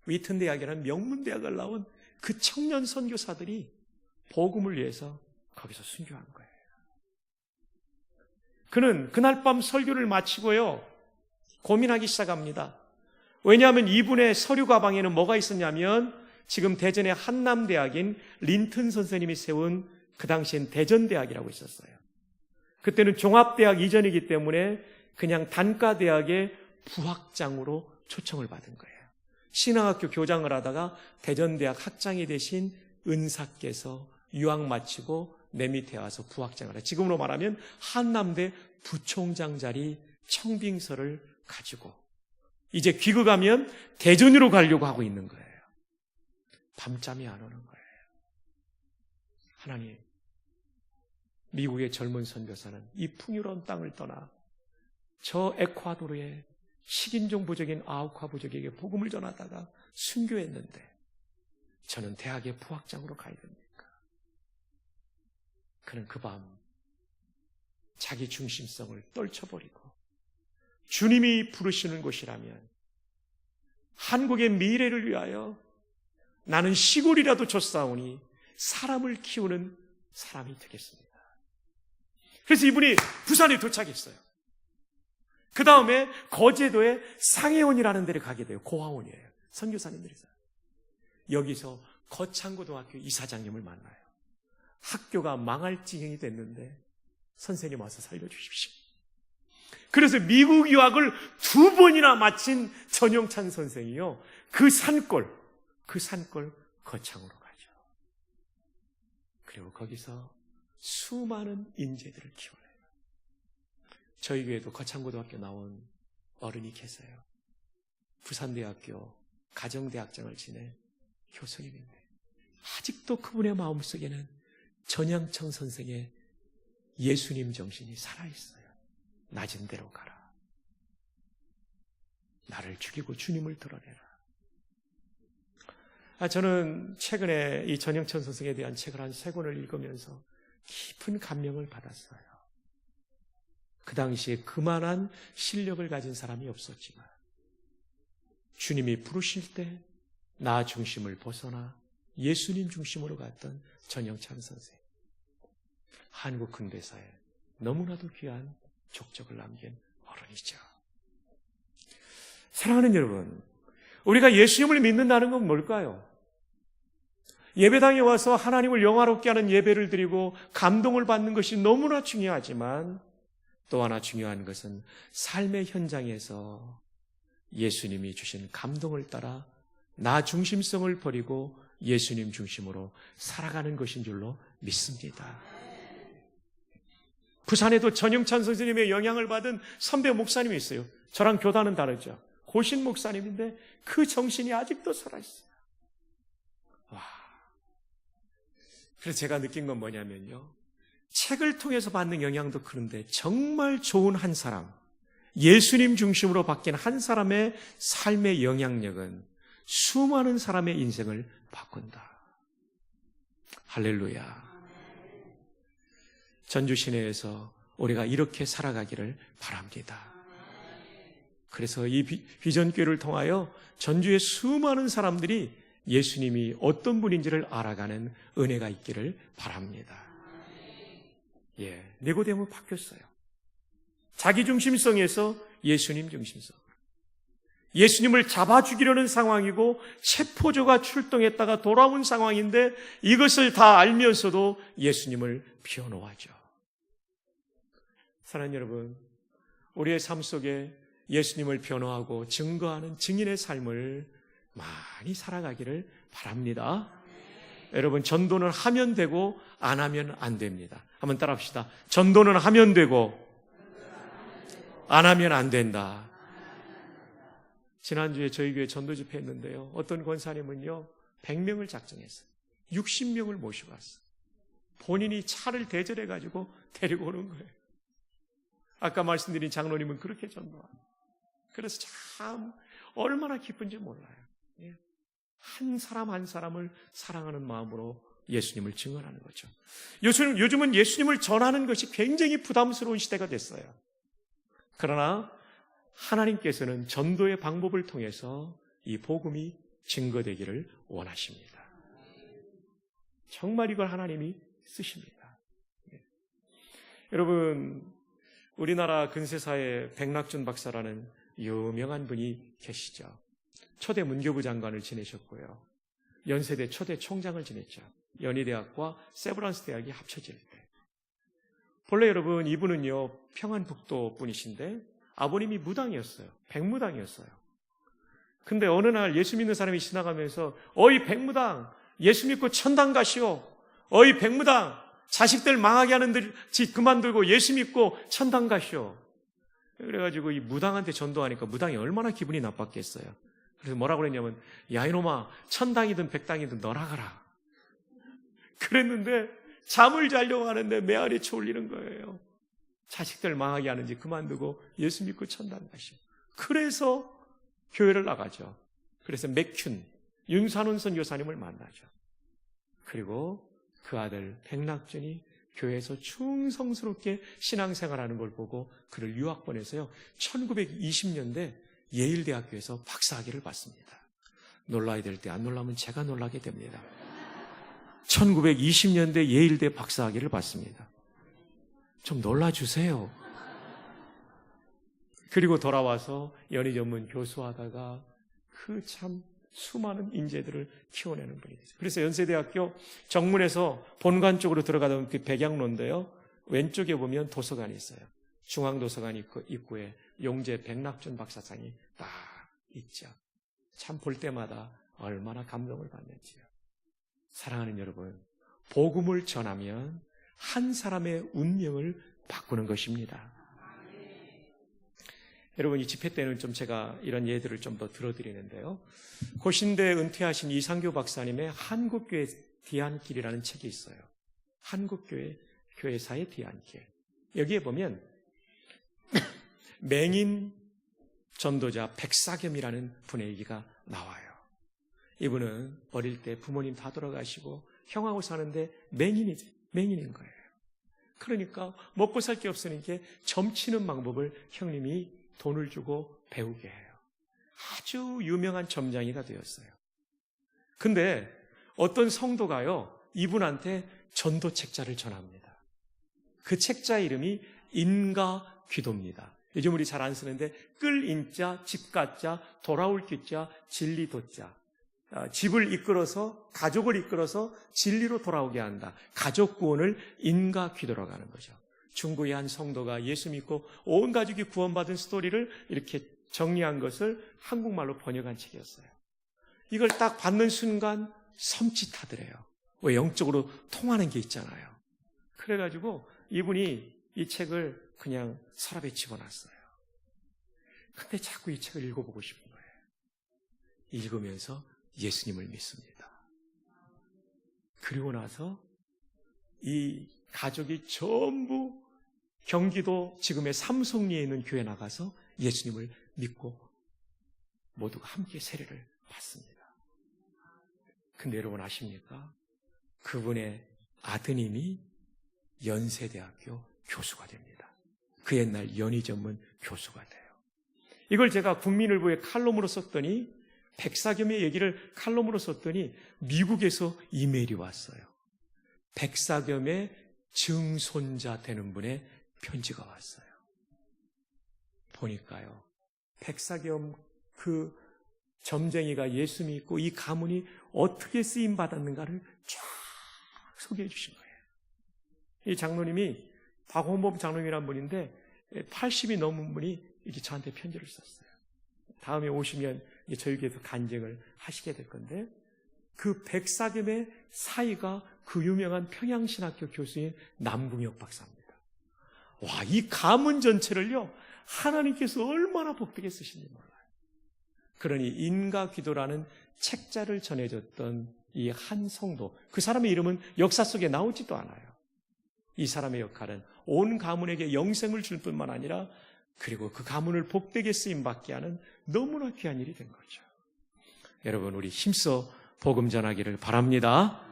위튼 대학이라는 명문 대학을 나온 그 청년 선교사들이 복음을 위해서 거기서 순교한 거예요. 그는 그날 밤 설교를 마치고요, 고민하기 시작합니다. 왜냐하면 이분의 서류 가방에는 뭐가 있었냐면 지금 대전의 한남대학인 린튼 선생님이 세운 그 당시엔 대전대학이라고 있었어요. 그때는 종합대학 이전이기 때문에 그냥 단과대학의 부학장으로 초청을 받은 거예요. 신앙학교 교장을 하다가 대전대학 학장이 되신 은사께서 유학 마치고 내 밑에 와서 부학장을 해요. 지금으로 말하면 한남대 부총장 자리 청빙서를 가지고 이제 귀국하면 대전으로 가려고 하고 있는 거예요. 밤잠이 안 오는 거예요. 하나님, 미국의 젊은 선교사는 이 풍요로운 땅을 떠나 저 에콰도르의 식인종 부족인 아우카 부족에게 복음을 전하다가 순교했는데 저는 대학의 부학장으로 가야 됩니까? 그는 그 밤 자기 중심성을 떨쳐버리고 주님이 부르시는 곳이라면 한국의 미래를 위하여 나는 시골이라도 줬사오니 사람을 키우는 사람이 되겠습니다. 그래서 이분이 부산에 도착했어요. 그 다음에 거제도의 상해원이라는 데를 가게 돼요. 고아원이에요. 선교사님들이. 여기서 거창고등학교 이사장님을 만나요. 학교가 망할 지경이 됐는데 선생님 와서 살려주십시오. 그래서 미국 유학을 2번이나 마친 전영찬 선생이요, 그 산골 거창으로 가죠. 그리고 거기서 수많은 인재들을 키워내요. 저희 교회도 거창고등학교 나온 어른이 계세요. 부산대학교 가정대학장을 지낸 교수님인데 아직도 그분의 마음속에는 전영찬 선생의 예수님 정신이 살아있어요. 낮은 데로 가라. 나를 죽이고 주님을 드러내라. 저는 최근에 이 전영찬 선생에 대한 책을 한 3권을 읽으면서 깊은 감명을 받았어요. 그 당시에 그만한 실력을 가진 사람이 없었지만 주님이 부르실 때 나 중심을 벗어나 예수님 중심으로 갔던 전영찬 선생. 한국 근대사에 너무나도 귀한 족적을 남긴 어른이죠. 사랑하는 여러분, 우리가 예수님을 믿는다는 건 뭘까요? 예배당에 와서 하나님을 영화롭게 하는 예배를 드리고 감동을 받는 것이 너무나 중요하지만 또 하나 중요한 것은 삶의 현장에서 예수님이 주신 감동을 따라 나 중심성을 버리고 예수님 중심으로 살아가는 것인 줄로 믿습니다. 부산에도 전영찬 선생님의 영향을 받은 선배 목사님이 있어요. 저랑 교단은 다르죠. 고신 목사님인데 그 정신이 아직도 살아있어요. 와. 그래서 제가 느낀 건 뭐냐면요, 책을 통해서 받는 영향도 그런데 정말 좋은 한 사람, 예수님 중심으로 바뀐 한 사람의 삶의 영향력은 수많은 사람의 인생을 바꾼다. 할렐루야. 전주 시내에서 우리가 이렇게 살아가기를 바랍니다. 그래서 이 비전교회를 통하여 전주의 수많은 사람들이 예수님이 어떤 분인지를 알아가는 은혜가 있기를 바랍니다. 니고데모 바뀌었어요. 자기 중심성에서 예수님 중심성. 예수님을 잡아 죽이려는 상황이고 체포조가 출동했다가 돌아온 상황인데 이것을 다 알면서도 예수님을 변호하죠. 사랑하는 여러분, 우리의 삶 속에 예수님을 변호하고 증거하는 증인의 삶을 많이 살아가기를 바랍니다. 여러분, 전도는 하면 되고 안 하면 안 됩니다. 한번 따라합시다. 전도는 하면 되고 안 하면 안 된다. 지난주에 저희 교회 전도 집회 했는데요. 어떤 권사님은요, 100명을 작정했어요. 60명을 모시고 왔어요. 본인이 차를 대절해가지고 데리고 오는 거예요. 아까 말씀드린 장로님은 그렇게 전도합니다. 그래서 참 얼마나 기쁜지 몰라요. 한 사람 한 사람을 사랑하는 마음으로 예수님을 증언하는 거죠. 요즘은 예수님을 전하는 것이 굉장히 부담스러운 시대가 됐어요. 그러나 하나님께서는 전도의 방법을 통해서 이 복음이 증거되기를 원하십니다. 정말 이걸 하나님이 쓰십니다. 여러분, 우리나라 근세사의 백낙준 박사라는 유명한 분이 계시죠. 초대 문교부 장관을 지내셨고요. 연세대 초대 총장을 지냈죠. 연희대학과 세브란스 대학이 합쳐질 때. 본래 여러분, 이분은요, 평안북도 분이신데 아버님이 무당이었어요. 백무당이었어요. 근데 어느 날 예수 믿는 사람이 지나가면서 어이 백무당, 예수 믿고 천당 가시오. 어이 백무당, 자식들 망하게 하는 짓 그만두고 예수 믿고 천당 가시오. 그래가지고 이 무당한테 전도하니까 무당이 얼마나 기분이 나빴겠어요. 그래서 뭐라고 그랬냐면, 야 이놈아, 천당이든 백당이든 너나 가라. 그랬는데 잠을 자려고 하는데 메아리 쳐올리는 거예요. 자식들 망하게 하는지 그만두고 예수 믿고 천당 가시오. 그래서 교회를 나가죠. 그래서 맥춘, 윤산훈 선교사님을 만나죠. 그리고 그 아들 백낙준이 교회에서 충성스럽게 신앙생활하는 걸 보고 그를 유학 보내서요, 1920년대 예일대학교에서 박사학위를 받습니다. 놀라야 될 때 안 놀라면 제가 놀라게 됩니다. 1920년대 예일대 박사학위를 받습니다. 좀 놀라주세요. 그리고 돌아와서 연희 전문 교수하다가 그 참 수많은 인재들을 키워내는 분이 됐어요. 그래서 연세대학교 정문에서 본관 쪽으로 들어가던 그 백양로인데요, 왼쪽에 보면 도서관이 있어요. 중앙도서관 입구에 용재 백낙준 박사상이 딱 있죠. 참 볼 때마다 얼마나 감동을 받는지요. 사랑하는 여러분, 복음을 전하면 한 사람의 운명을 바꾸는 것입니다. 여러분, 이 집회 때는 좀 제가 이런 예들을 좀 더 들어드리는데요. 고신대 은퇴하신 이상교 박사님의 한국교회 뒤안길이라는 책이 있어요. 한국교회 교회사의 뒤안길. 여기에 보면 맹인 전도자 백사겸이라는 분의 얘기가 나와요. 이분은 어릴 때 부모님 다 돌아가시고 형하고 사는데 맹인인 거예요. 그러니까 먹고 살 게 없으니까 점치는 방법을 형님이 돈을 주고 배우게 해요. 아주 유명한 점장이가 되었어요. 근데 어떤 성도가요, 이분한테 전도 책자를 전합니다. 그 책자 이름이 인가귀도입니다. 요즘 우리 잘 안 쓰는데 끌인자, 집가자, 돌아올 귀자, 진리도자. 집을 이끌어서, 가족을 이끌어서 진리로 돌아오게 한다. 가족 구원을 인가귀도라고 하는 거죠. 중국의 한 성도가 예수 믿고 온 가족이 구원받은 스토리를 이렇게 정리한 것을 한국말로 번역한 책이었어요. 이걸 딱 받는 순간 섬찟하더래요. 왜? 영적으로 통하는 게 있잖아요. 그래가지고 이분이 이 책을 그냥 서랍에 집어놨어요. 근데 자꾸 이 책을 읽어보고 싶은 거예요. 읽으면서 예수님을 믿습니다. 그리고 나서 이 가족이 전부 경기도 지금의 삼성리에 있는 교회 나가서 예수님을 믿고 모두가 함께 세례를 받습니다. 근데 여러분 아십니까? 그분의 아드님이 연세대학교 교수가 됩니다. 그 옛날 연희 전문 교수가 돼요. 이걸 제가 국민일보에 칼럼으로 썼더니, 백사겸의 얘기를 칼럼으로 썼더니 미국에서 이메일이 왔어요. 백사겸의 증손자 되는 분의 편지가 왔어요. 보니까요, 백사겸 그 점쟁이가 예수 믿고 이 가문이 어떻게 쓰임 받았는가를 쫙 소개해 주신 거예요. 이 장로님이 박홍범 장로님이라는 분인데 80이 넘은 분이 이렇게 저한테 편지를 썼어요. 다음에 오시면 저희 교회에서 간증을 하시게 될 건데, 그 백사겸의 사이가 그 유명한 평양신학교 교수인 남궁혁 박사입니다. 와, 이 가문 전체를요, 하나님께서 얼마나 복되게 쓰신지 몰라요. 그러니 인가기도라는 책자를 전해줬던 이 한 성도, 그 사람의 이름은 역사 속에 나오지도 않아요. 이 사람의 역할은 온 가문에게 영생을 줄 뿐만 아니라, 그리고 그 가문을 복되게 쓰임받게 하는 너무나 귀한 일이 된 거죠. 여러분, 우리 힘써 복음 전하기를 바랍니다.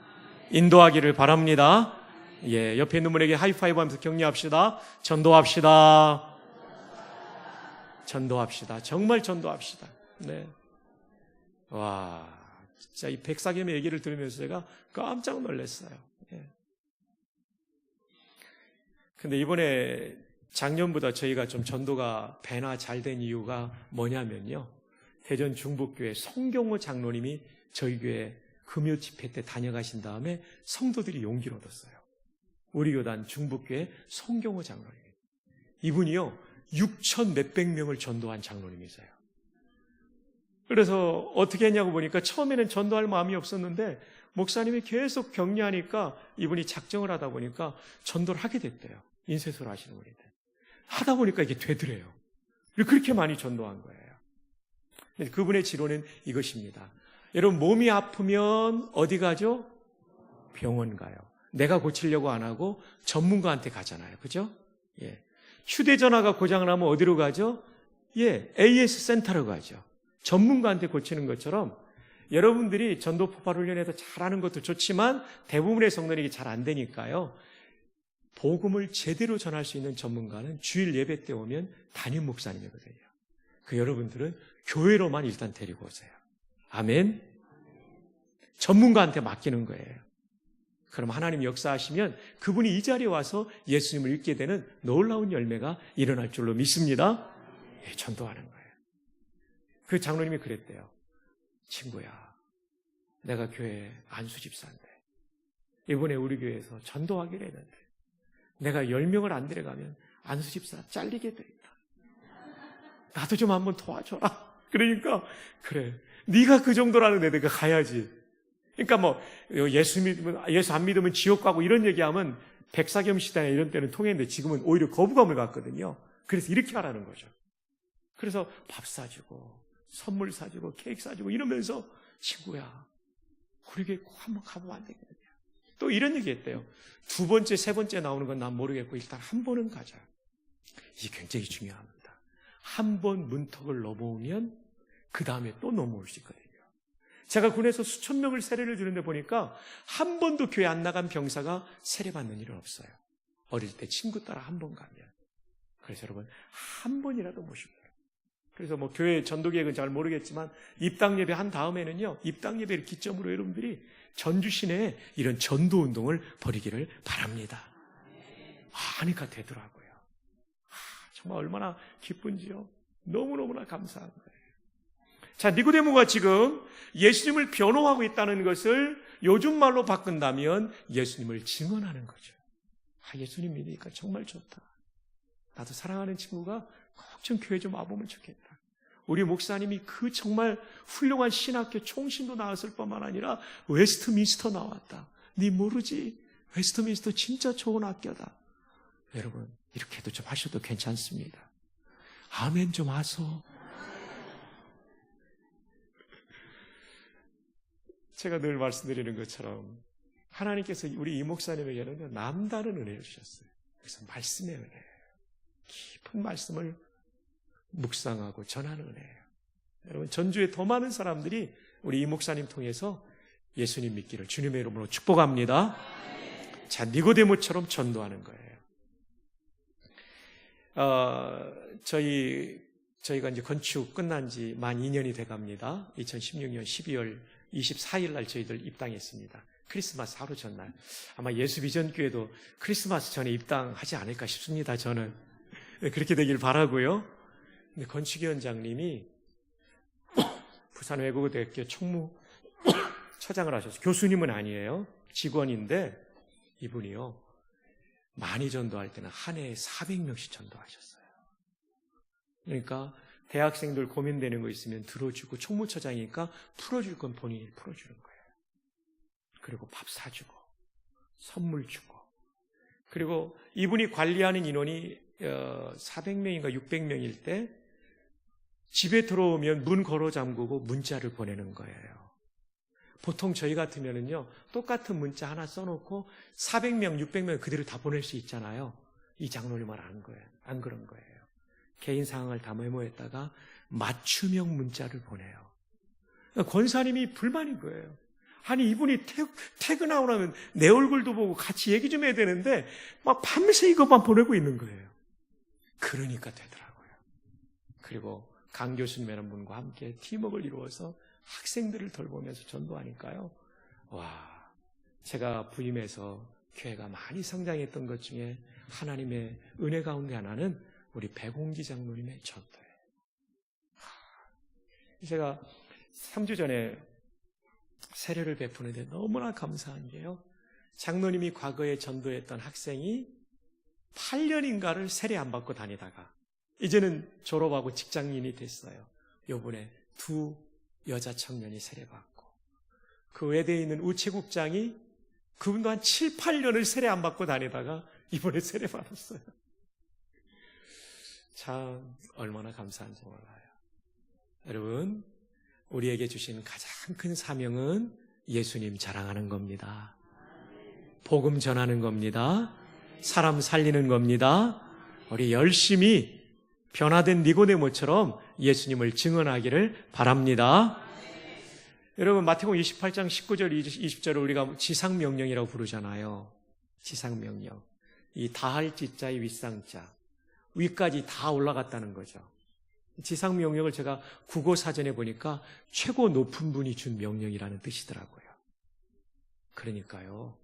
인도하기를 바랍니다. 예, 옆에 있는 분에게 하이파이브 하면서 격려합시다. 전도합시다. 전도합시다. 정말 전도합시다. 네. 와, 진짜 이 백사겸의 얘기를 들으면서 제가 깜짝 놀랐어요. 예. 근데 이번에 작년보다 저희가 좀 전도가 배나 잘 된 이유가 뭐냐면요, 대전 중북교회 송경호 장로님이 저희 교회 금요 집회 때 다녀가신 다음에 성도들이 용기를 얻었어요. 우리 교단 중북교회 송경호 장로님, 이분이요 6천 몇백 명을 전도한 장로님이세요. 그래서 어떻게 했냐고 보니까 처음에는 전도할 마음이 없었는데 목사님이 계속 격려하니까 이분이 작정을 하다 보니까 전도를 하게 됐대요. 인쇄소를 하시는 분인데 하다 보니까 이게 되더래요. 그렇게 많이 전도한 거예요. 그분의 지론은 이것입니다. 여러분, 몸이 아프면 어디 가죠? 병원 가요. 내가 고치려고 안 하고 전문가한테 가잖아요. 그죠? 예. 휴대전화가 고장나면 어디로 가죠? 예, AS 센터로 가죠. 전문가한테 고치는 것처럼 여러분들이 전도 폭발 훈련에서 잘하는 것도 좋지만 대부분의 성도들이 잘 안 되니까요, 복음을 제대로 전할 수 있는 전문가는 주일 예배 때 오면 담임 목사님이거든요. 그 여러분들은 교회로만 일단 데리고 오세요. 아멘. 전문가한테 맡기는 거예요. 그럼 하나님 역사하시면 그분이 이 자리에 와서 예수님을 믿게 되는 놀라운 열매가 일어날 줄로 믿습니다. 예, 전도하는 거예요. 그 장로님이 그랬대요. 친구야, 내가 교회 안수 집사인데 이번에 우리 교회에서 전도하기로 했는데 내가 10명을 안 데려가면 안수 집사 잘리게 돼 있다. 나도 좀 한번 도와줘라. 그러니까 그래, 네가 그 정도라는데 내가 가야지. 그러니까 뭐 예수 안 믿으면 지옥 가고 이런 얘기하면 백사겸 시대나 이런 때는 통했는데 지금은 오히려 거부감을 갖거든요. 그래서 이렇게 하라는 거죠. 그래서 밥 사주고 선물 사주고 케이크 사주고 이러면서 친구야, 우리 교회 꼭 한번 가보면 안 되겠냐. 또 이런 얘기했대요. 2번째, 3번째 나오는 건 난 모르겠고 일단 한 번은 가자. 이게 굉장히 중요합니다. 한 번 문턱을 넘어오면 그 다음에 또 넘어올 수 있거든요. 제가 군에서 수천 명을 세례를 주는데 보니까 한 번도 교회 안 나간 병사가 세례받는 일은 없어요. 어릴 때 친구 따라 한 번 가면. 그래서 여러분, 한 번이라도 모십니다. 그래서 뭐 교회 전도 계획은 잘 모르겠지만 입당 예배 한 다음에는요, 입당 예배를 기점으로 여러분들이 전주 시내에 이런 전도 운동을 벌이기를 바랍니다. 하니까 되더라고요. 정말 얼마나 기쁜지요. 너무너무나 감사한 거예요. 자, 니고데모가 지금 예수님을 변호하고 있다는 것을 요즘 말로 바꾼다면 예수님을 증언하는 거죠. 예수님 믿으니까 정말 좋다. 나도 사랑하는 친구가 꼭 좀 교회 좀 와보면 좋겠다. 우리 목사님이 그 정말 훌륭한 신학교 총신도 나왔을 뿐만 아니라 웨스트민스터 나왔다. 네 모르지? 웨스트민스터 진짜 좋은 학교다. 여러분, 이렇게도 좀 하셔도 괜찮습니다. 아멘 좀 하소. 제가 늘 말씀드리는 것처럼 하나님께서 우리 이 목사님에게는 남다른 은혜를 주셨어요. 그래서 말씀의 은혜예요. 깊은 말씀을 묵상하고 전하는 은혜예요. 여러분, 전주에 더 많은 사람들이 우리 이 목사님 통해서 예수님 믿기를 주님의 이름으로 축복합니다. 자, 니고데모처럼 전도하는 거예요. 저희가 이제 건축 끝난 지 만 2년이 돼 갑니다. 2016년 12월 24일 날 저희들 입당했습니다. 크리스마스 하루 전날. 아마 예수비전교회도 크리스마스 전에 입당하지 않을까 싶습니다. 저는 그렇게 되길 바라고요. 근데 건축위원장님이 부산외국어대학교 총무처장을 하셨어요. 교수님은 아니에요. 직원인데 이분이요, 많이 전도할 때는 한 해에 400명씩 전도하셨어요. 그러니까 대학생들 고민되는 거 있으면 들어주고, 총무처장이니까 풀어줄 건 본인이 풀어주는 거예요. 그리고 밥 사주고 선물 주고, 그리고 이분이 관리하는 인원이 400명인가 600명일 때 집에 들어오면 문 걸어 잠그고 문자를 보내는 거예요. 보통 저희 같으면은요, 똑같은 문자 하나 써놓고 400명, 600명 그대로 다 보낼 수 있잖아요. 이 장로님은 안 그런 거예요. 개인 상황을 다 메모했다가 맞춤형 문자를 보내요. 권사님이 불만인 거예요. 아니, 이분이 퇴근하고 나면 내 얼굴도 보고 같이 얘기 좀 해야 되는데 막 밤새 이것만 보내고 있는 거예요. 그러니까 되더라고요. 그리고 강 교수님이라는 분과 함께 팀워크를 이루어서 학생들을 돌보면서 전도하니까요, 와, 제가 부임해서 교회가 많이 성장했던 것 중에 하나님의 은혜 가운데 하나는 우리 백홍기 장로님의 전도예요. 제가 3주 전에 세례를 베푸는데 너무나 감사한 게요, 장로님이 과거에 전도했던 학생이 8년인가를 세례 안 받고 다니다가 이제는 졸업하고 직장인이 됐어요. 요번에 2 여자 청년이 세례받고, 그 외대에 있는 우체국장이 그분도 한 7, 8년을 세례 안 받고 다니다가 이번에 세례받았어요. 참 얼마나 감사한지 몰라요. 여러분, 우리에게 주신 가장 큰 사명은 예수님 자랑하는 겁니다. 복음 전하는 겁니다. 사람 살리는 겁니다. 우리 열심히 변화된 니고데모처럼 예수님을 증언하기를 바랍니다. 여러분, 마태복음 28장 19절 20절을 우리가 지상명령이라고 부르잖아요. 지상명령. 이 다할 지자의 윗상자, 위까지 다 올라갔다는 거죠. 지상명령을 제가 국어사전에 보니까 최고 높은 분이 준 명령이라는 뜻이더라고요. 그러니까요,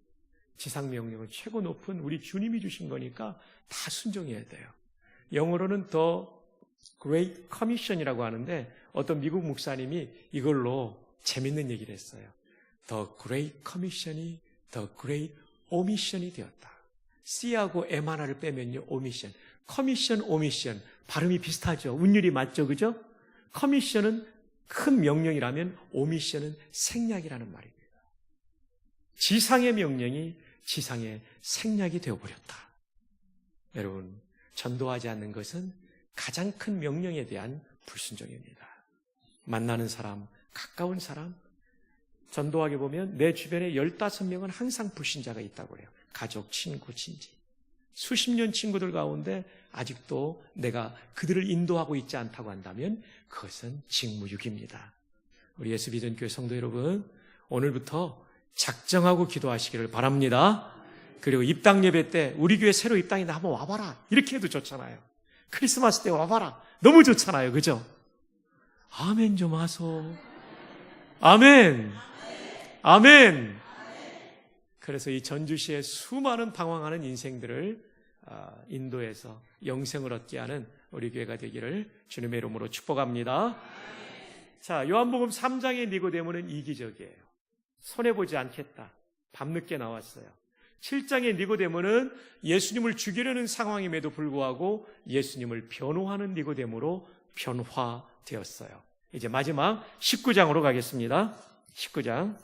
지상명령은 최고 높은 우리 주님이 주신 거니까 다 순종해야 돼요. 영어로는 The Great Commission이라고 하는데, 어떤 미국 목사님이 이걸로 재밌는 얘기를 했어요. The Great Commission이 The Great Omission이 되었다. C하고 M 하나를 빼면요, Omission. Commission, Omission. 발음이 비슷하죠. 운율이 맞죠, 그죠? Commission은 큰 명령이라면 Omission은 생략이라는 말입니다. 지상의 명령이 지상의 생략이 되어버렸다. 여러분, 전도하지 않는 것은 가장 큰 명령에 대한 불순종입니다. 만나는 사람, 가까운 사람, 전도하게 보면 내 주변에 15명은 항상 불신자가 있다고 해요. 가족, 친구, 친지. 수십 년 친구들 가운데 아직도 내가 그들을 인도하고 있지 않다고 한다면 그것은 직무유기입니다. 우리 예수비전교회 성도 여러분, 오늘부터 작정하고 기도하시기를 바랍니다. 그리고 입당 예배 때 우리 교회 새로 입당인데 한번 와봐라, 이렇게 해도 좋잖아요. 크리스마스 때 와봐라, 너무 좋잖아요, 그죠? 아멘 좀 하소. 아멘. 아멘. 그래서 이 전주시의 수많은 방황하는 인생들을 인도해서 영생을 얻게 하는 우리 교회가 되기를 주님의 이름으로 축복합니다. 자, 요한복음 3장의 니고데모는 이기적이에요. 손해보지 않겠다. 밤늦게 나왔어요. 7장의 니고데모는 예수님을 죽이려는 상황임에도 불구하고 예수님을 변호하는 니고데모로 변화되었어요. 이제 마지막 19장으로 가겠습니다. 19장.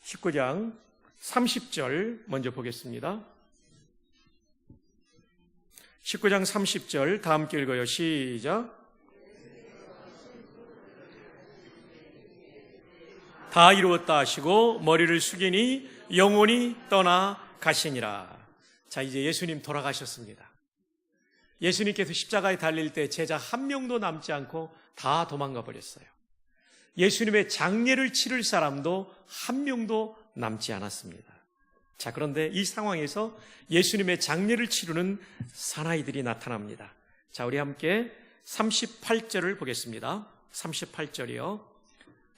19장 30절 먼저 보겠습니다. 19장 30절 다 함께 읽어요. 시작. 다 이루었다 하시고 머리를 숙이니 영혼이 떠나 가시니라. 자, 이제 예수님 돌아가셨습니다. 예수님께서 십자가에 달릴 때 제자 한 명도 남지 않고 다 도망가 버렸어요. 예수님의 장례를 치를 사람도 한 명도 남지 않았습니다. 자, 그런데 이 상황에서 예수님의 장례를 치르는 사나이들이 나타납니다. 자, 우리 함께 38절을 보겠습니다. 38절이요.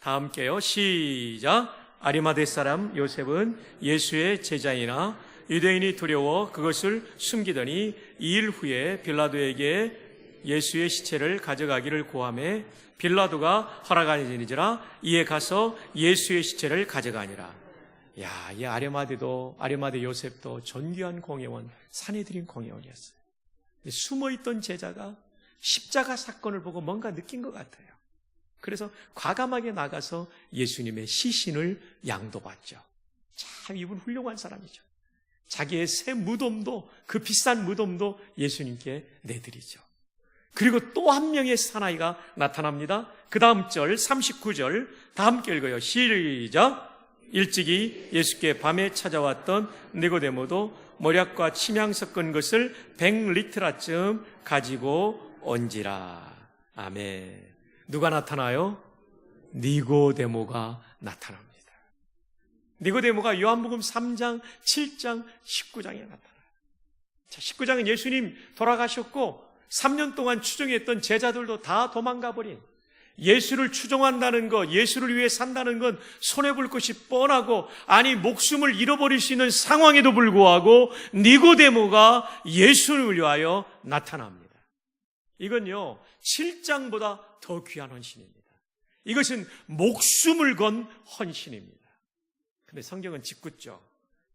다 함께요. 시작. 아리마대 사람 요셉은 예수의 제자이나 유대인이 두려워 그것을 숨기더니 2일 후에 빌라도에게 예수의 시체를 가져가기를 고하매 빌라도가 허락하니지라 이에 가서 예수의 시체를 가져가니라. 야, 이 아리마대 요셉도 존귀한 공회원, 사내들인 공회원이었어요. 숨어있던 제자가 십자가 사건을 보고 뭔가 느낀 것 같아요. 그래서 과감하게 나가서 예수님의 시신을 양도받죠. 참 이분 훌륭한 사람이죠. 자기의 새 무덤도, 그 비싼 무덤도 예수님께 내드리죠. 그리고 또 한 명의 사나이가 나타납니다. 그 다음 절 39절 다 함께 읽어요. 시작. 일찍이 예수께 밤에 찾아왔던 니고데모도 모략과 침향 섞은 것을 100리트라쯤 가지고 온지라. 아멘. 누가 나타나요? 니고데모가 나타납니다. 니고데모가 요한복음 3장, 7장, 19장에 나타나요. 자, 19장은 예수님 돌아가셨고 3년 동안 추종했던 제자들도 다 도망가 버린, 예수를 추종한다는 것, 예수를 위해 산다는 건 손해볼 것이 뻔하고, 아니 목숨을 잃어버릴 수 있는 상황에도 불구하고 니고데모가 예수를 위하여 나타납니다. 이건요 7장보다 더 귀한 헌신입니다. 이것은 목숨을 건 헌신입니다. 근데 성경은 짓궂죠.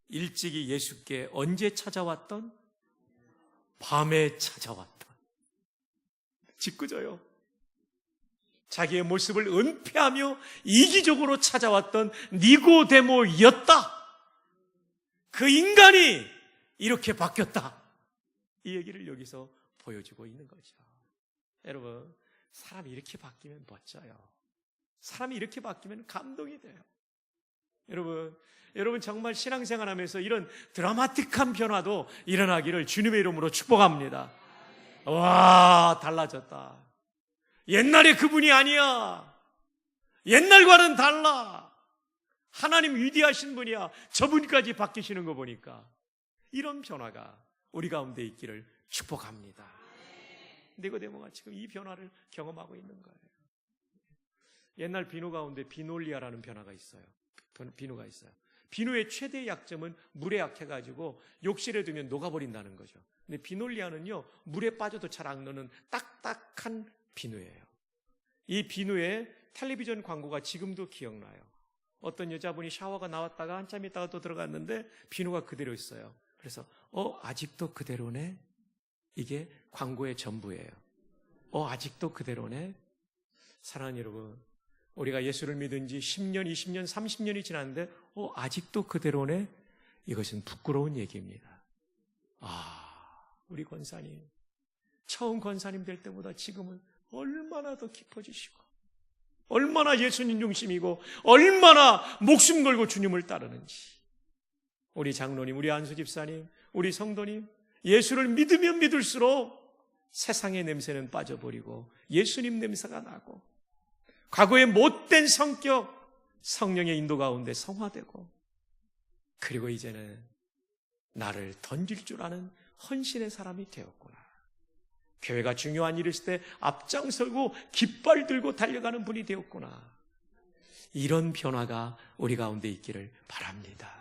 일찍이 예수께 언제 찾아왔던? 밤에 찾아왔던. 짓궂어요. 자기의 모습을 은폐하며 이기적으로 찾아왔던 니고데모였다. 그 인간이 이렇게 바뀌었다. 이 얘기를 여기서 보여주고 있는 거죠. 여러분, 사람이 이렇게 바뀌면 멋져요. 사람이 이렇게 바뀌면 감동이 돼요. 여러분 정말 신앙생활 하면서 이런 드라마틱한 변화도 일어나기를 주님의 이름으로 축복합니다. 와, 달라졌다. 옛날에 그분이 아니야. 옛날과는 달라. 하나님 위대하신 분이야. 저분까지 바뀌시는 거 보니까 이런 변화가 우리 가운데 있기를 축복합니다. 니고데모가 지금 이 변화를 경험하고 있는 거예요. 옛날 비누 가운데 비놀리아라는 변화가 있어요. 비누가 있어요. 비누의 최대 약점은 물에 약해가지고 욕실에 두면 녹아버린다는 거죠. 근데 비놀리아는요, 물에 빠져도 잘 안 녹는 딱딱한 비누예요. 이 비누의 텔레비전 광고가 지금도 기억나요. 어떤 여자분이 샤워가 나왔다가 한참 있다가 또 들어갔는데 비누가 그대로 있어요. 그래서 아직도 그대로네? 이게 광고의 전부예요. 아직도 그대로네? 사랑하는 여러분, 우리가 예수를 믿은 지 10년, 20년, 30년이 지났는데 아직도 그대로네? 이것은 부끄러운 얘기입니다. 우리 권사님, 처음 권사님 될 때보다 지금은 얼마나 더 깊어지시고, 얼마나 예수님 중심이고, 얼마나 목숨 걸고 주님을 따르는지. 우리 장로님, 우리 안수 집사님, 우리 성도님, 예수를 믿으면 믿을수록 세상의 냄새는 빠져버리고 예수님 냄새가 나고, 과거의 못된 성격, 성령의 인도 가운데 성화되고, 그리고 이제는 나를 던질 줄 아는 헌신의 사람이 되었구나. 교회가 중요한 일이 있을 때 앞장서고 깃발 들고 달려가는 분이 되었구나. 이런 변화가 우리 가운데 있기를 바랍니다.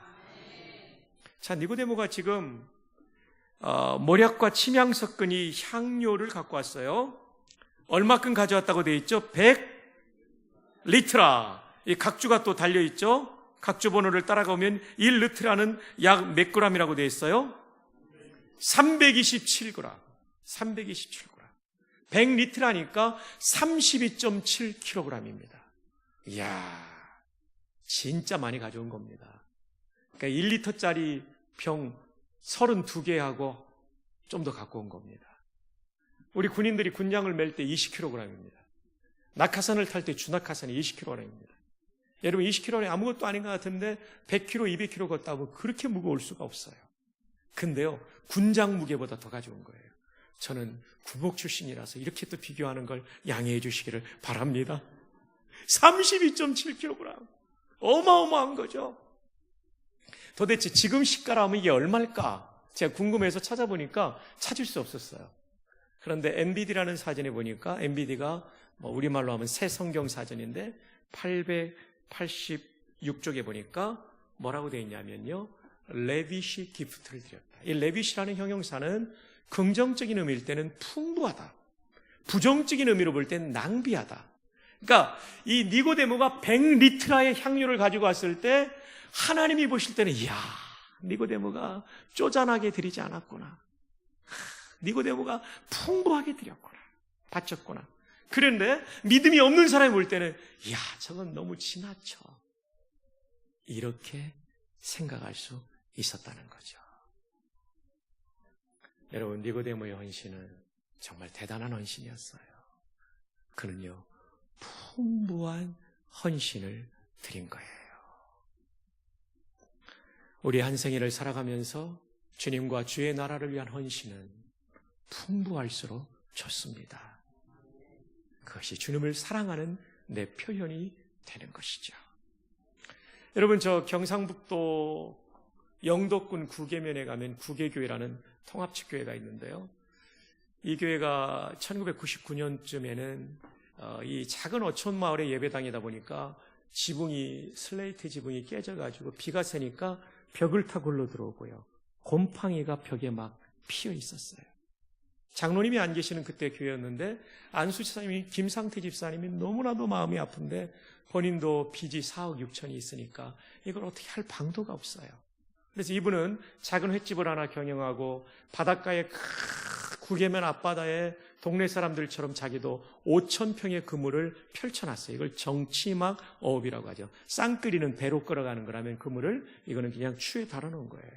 자, 니고데모가 지금 모략과 침향 섞은 이 향료를 갖고 왔어요. 얼마큼 가져왔다고 되어 있죠? 100리트라. 이 각주가 또 달려있죠? 각주 번호를 따라가면 1리트라는 약 몇 g이라고 되어 있어요? 327g. 327g. 100리트라니까 32.7kg입니다. 이야, 진짜 많이 가져온 겁니다. 그러니까 1리터짜리 병 32개하고 좀 더 갖고 온 겁니다. 우리 군인들이 군량을 맬 때 20kg입니다. 낙하산을 탈 때 주낙하산이 20kg입니다. 여러분 20kg는 아무것도 아닌 것 같은데 100kg, 200kg 걷다 보면 그렇게 무거울 수가 없어요. 근데요, 군장 무게보다 더 가져온 거예요. 저는 군복 출신이라서 이렇게 또 비교하는 걸 양해해 주시기를 바랍니다. 32.7kg. 어마어마한 거죠. 도대체 지금 시가라면 이게 얼마일까? 제가 궁금해서 찾아보니까 찾을 수 없었어요. 그런데 NBD라는 사전에 보니까 NBD가 우리말로 하면 새 성경 사전인데 886쪽에 보니까 뭐라고 되어 있냐면요. 레빗이 기프트를 드렸다. 이 레빗이라는 형용사는 긍정적인 의미일 때는 풍부하다. 부정적인 의미로 볼 때는 낭비하다. 그러니까 이 니고데모가 100리트라의 향유를 가지고 왔을 때 하나님이 보실 때는 이야, 니고데모가 쪼잔하게 드리지 않았구나. 니고데모가 풍부하게 드렸구나. 바쳤구나. 그런데 믿음이 없는 사람이 볼 때는 이야, 저건 너무 지나쳐. 이렇게 생각할 수 있었다는 거죠. 여러분, 니고데모의 헌신은 정말 대단한 헌신이었어요. 그는요, 풍부한 헌신을 드린 거예요. 우리 한 생애를 살아가면서 주님과 주의 나라를 위한 헌신은 풍부할수록 좋습니다. 그것이 주님을 사랑하는 내 표현이 되는 것이죠. 여러분, 저 경상북도 영도군 구계면에 가면 구계교회라는 통합측교회가 있는데요. 이 교회가 1999년쯤에는 이 작은 어촌 마을의 예배당이다 보니까 슬레이트 지붕이 깨져가지고 비가 새니까 벽을 타고 흘러 들어오고요. 곰팡이가 벽에 막 피어 있었어요. 장로님이 안 계시는 그때 교회였는데 안수 집사님이 김상태 집사님이 너무나도 마음이 아픈데 본인도 빚이 4억 6천이 있으니까 이걸 어떻게 할 방도가 없어요. 그래서 이분은 작은 횟집을 하나 경영하고 바닷가에 구계면 앞바다에 동네 사람들처럼 자기도 5,000평의 그물을 펼쳐놨어요. 이걸 정치막 어업이라고 하죠. 쌍 끓이는 배로 끌어가는 거라면 그물을 이거는 그냥 추에 달아놓은 거예요.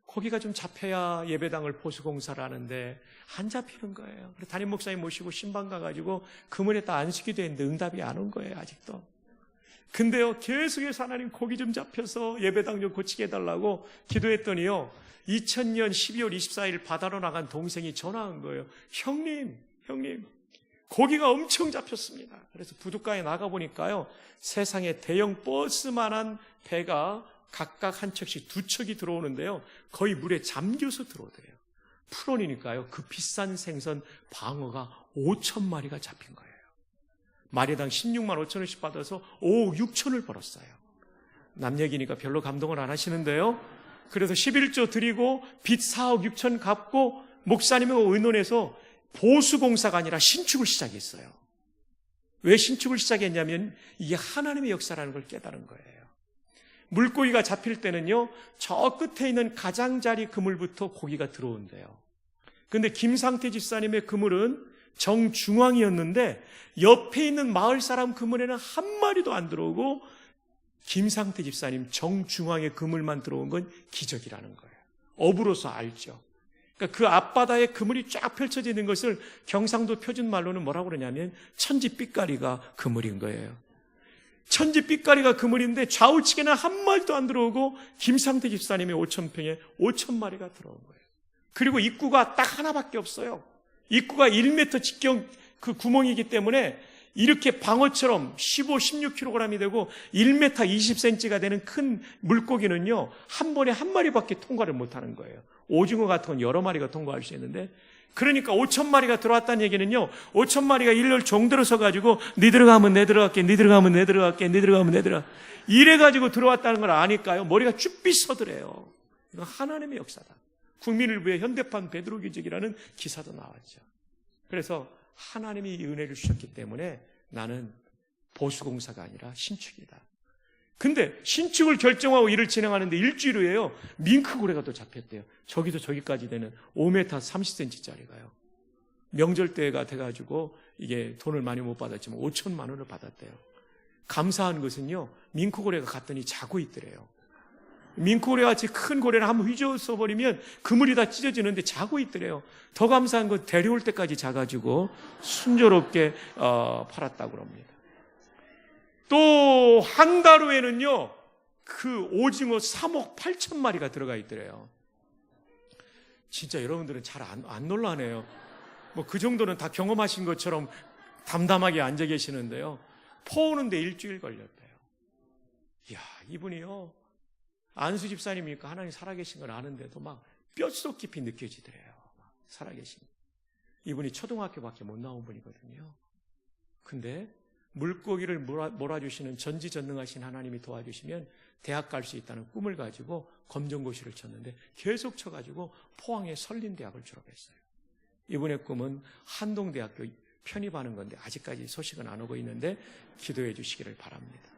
고기가 좀 잡혀야 예배당을 보수공사를 하는데 안 잡히는 거예요. 그래서 담임 목사님 모시고 신방 가가지고 그물에다 안수기도 했는데 응답이 안 온 거예요. 아직도. 근데요, 계속해서 하나님 고기 좀 잡혀서 예배당 좀 고치게 해달라고 기도했더니요, 2000년 12월 24일 바다로 나간 동생이 전화한 거예요. 형님, 고기가 엄청 잡혔습니다. 그래서 부둣가에 나가보니까요, 세상에 대형 버스만한 배가 각각 한 척씩 2척이 들어오는데요, 거의 물에 잠겨서 들어오더래요. 풀온이니까요, 그 비싼 생선 방어가 5,000마리가 잡힌 거예요. 마리당 16만 5천 원씩 받아서 5억 6천을 벌었어요. 남 얘기니까 별로 감동을 안 하시는데요. 그래서 11조 드리고 빚 4억 6천 갚고 목사님하고 의논해서 보수공사가 아니라 신축을 시작했어요. 왜 신축을 시작했냐면 이게 하나님의 역사라는 걸 깨달은 거예요. 물고기가 잡힐 때는요, 저 끝에 있는 가장자리 그물부터 고기가 들어온대요. 그런데 김상태 집사님의 그물은 정중앙이었는데 옆에 있는 마을 사람 그물에는 한 마리도 안 들어오고 김상태 집사님 정중앙에 그물만 들어온 건 기적이라는 거예요. 업으로서 알죠. 그러니까 그 앞바다에 그물이 쫙 펼쳐져 있는 것을 경상도 표준말로는 뭐라고 그러냐면 천지빛가리가 그물인 거예요. 천지빛가리가 그물인데 좌우측에는 한 마리도 안 들어오고 김상태 집사님의 5,000평에 5,000마리가 들어온 거예요. 그리고 입구가 딱 하나밖에 없어요. 입구가 1m 직경 그 구멍이기 때문에 이렇게 방어처럼 15, 16kg이 되고 1m 20cm가 되는 큰 물고기는요, 한 번에 한 마리밖에 통과를 못하는 거예요. 오징어 같은 건 여러 마리가 통과할 수 있는데, 그러니까 5,000마리가 들어왔다는 얘기는요, 5,000마리가 일렬 종들어 서가지고 니 들어가면 내 들어갈게, 니 들어가면 내 들어갈게, 니 들어가면 내 들어가, 이래가지고 들어왔다는 걸 아니까요, 머리가 쭈삣 서더래요. 이건 하나님의 역사다. 국민일보의 현대판 베드로 기적이라는 기사도 나왔죠. 그래서 하나님이 이 은혜를 주셨기 때문에 나는 보수공사가 아니라 신축이다. 근데 신축을 결정하고 일을 진행하는데 일주일 후에요, 밍크고래가 또 잡혔대요. 저기도 저기까지 되는 5m 30cm짜리가요. 명절 때가 돼가지고 이게 돈을 많이 못 받았지만 5천만 원을 받았대요. 감사한 것은요, 밍크고래가 갔더니 자고 있더래요. 민코고래 같이 큰 고래를 한번 휘저어 버리면 그물이 다 찢어지는데 자고 있더래요. 더 감사한 건 데려올 때까지 자가지고 순조롭게 팔았다고 합니다. 또 한 달 후에는요, 그 오징어 3억 8천 마리가 들어가 있더래요. 진짜 여러분들은 잘 안 놀라네요. 뭐 그 정도는 다 경험하신 것처럼 담담하게 앉아 계시는데요. 포 오는데 일주일 걸렸대요. 이야, 이분이요. 안수 집사님이니까 하나님 살아계신 걸 아는데도 막 뼛속 깊이 느껴지더래요. 막 살아계신. 이분이 초등학교밖에 못 나온 분이거든요. 근데 물고기를 몰아주시는 전지전능하신 하나님이 도와주시면 대학 갈 수 있다는 꿈을 가지고 검정고시를 쳤는데 계속 쳐가지고 포항의 설림대학을 졸업했어요. 이분의 꿈은 한동대학교 편입하는 건데 아직까지 소식은 안 오고 있는데 기도해 주시기를 바랍니다.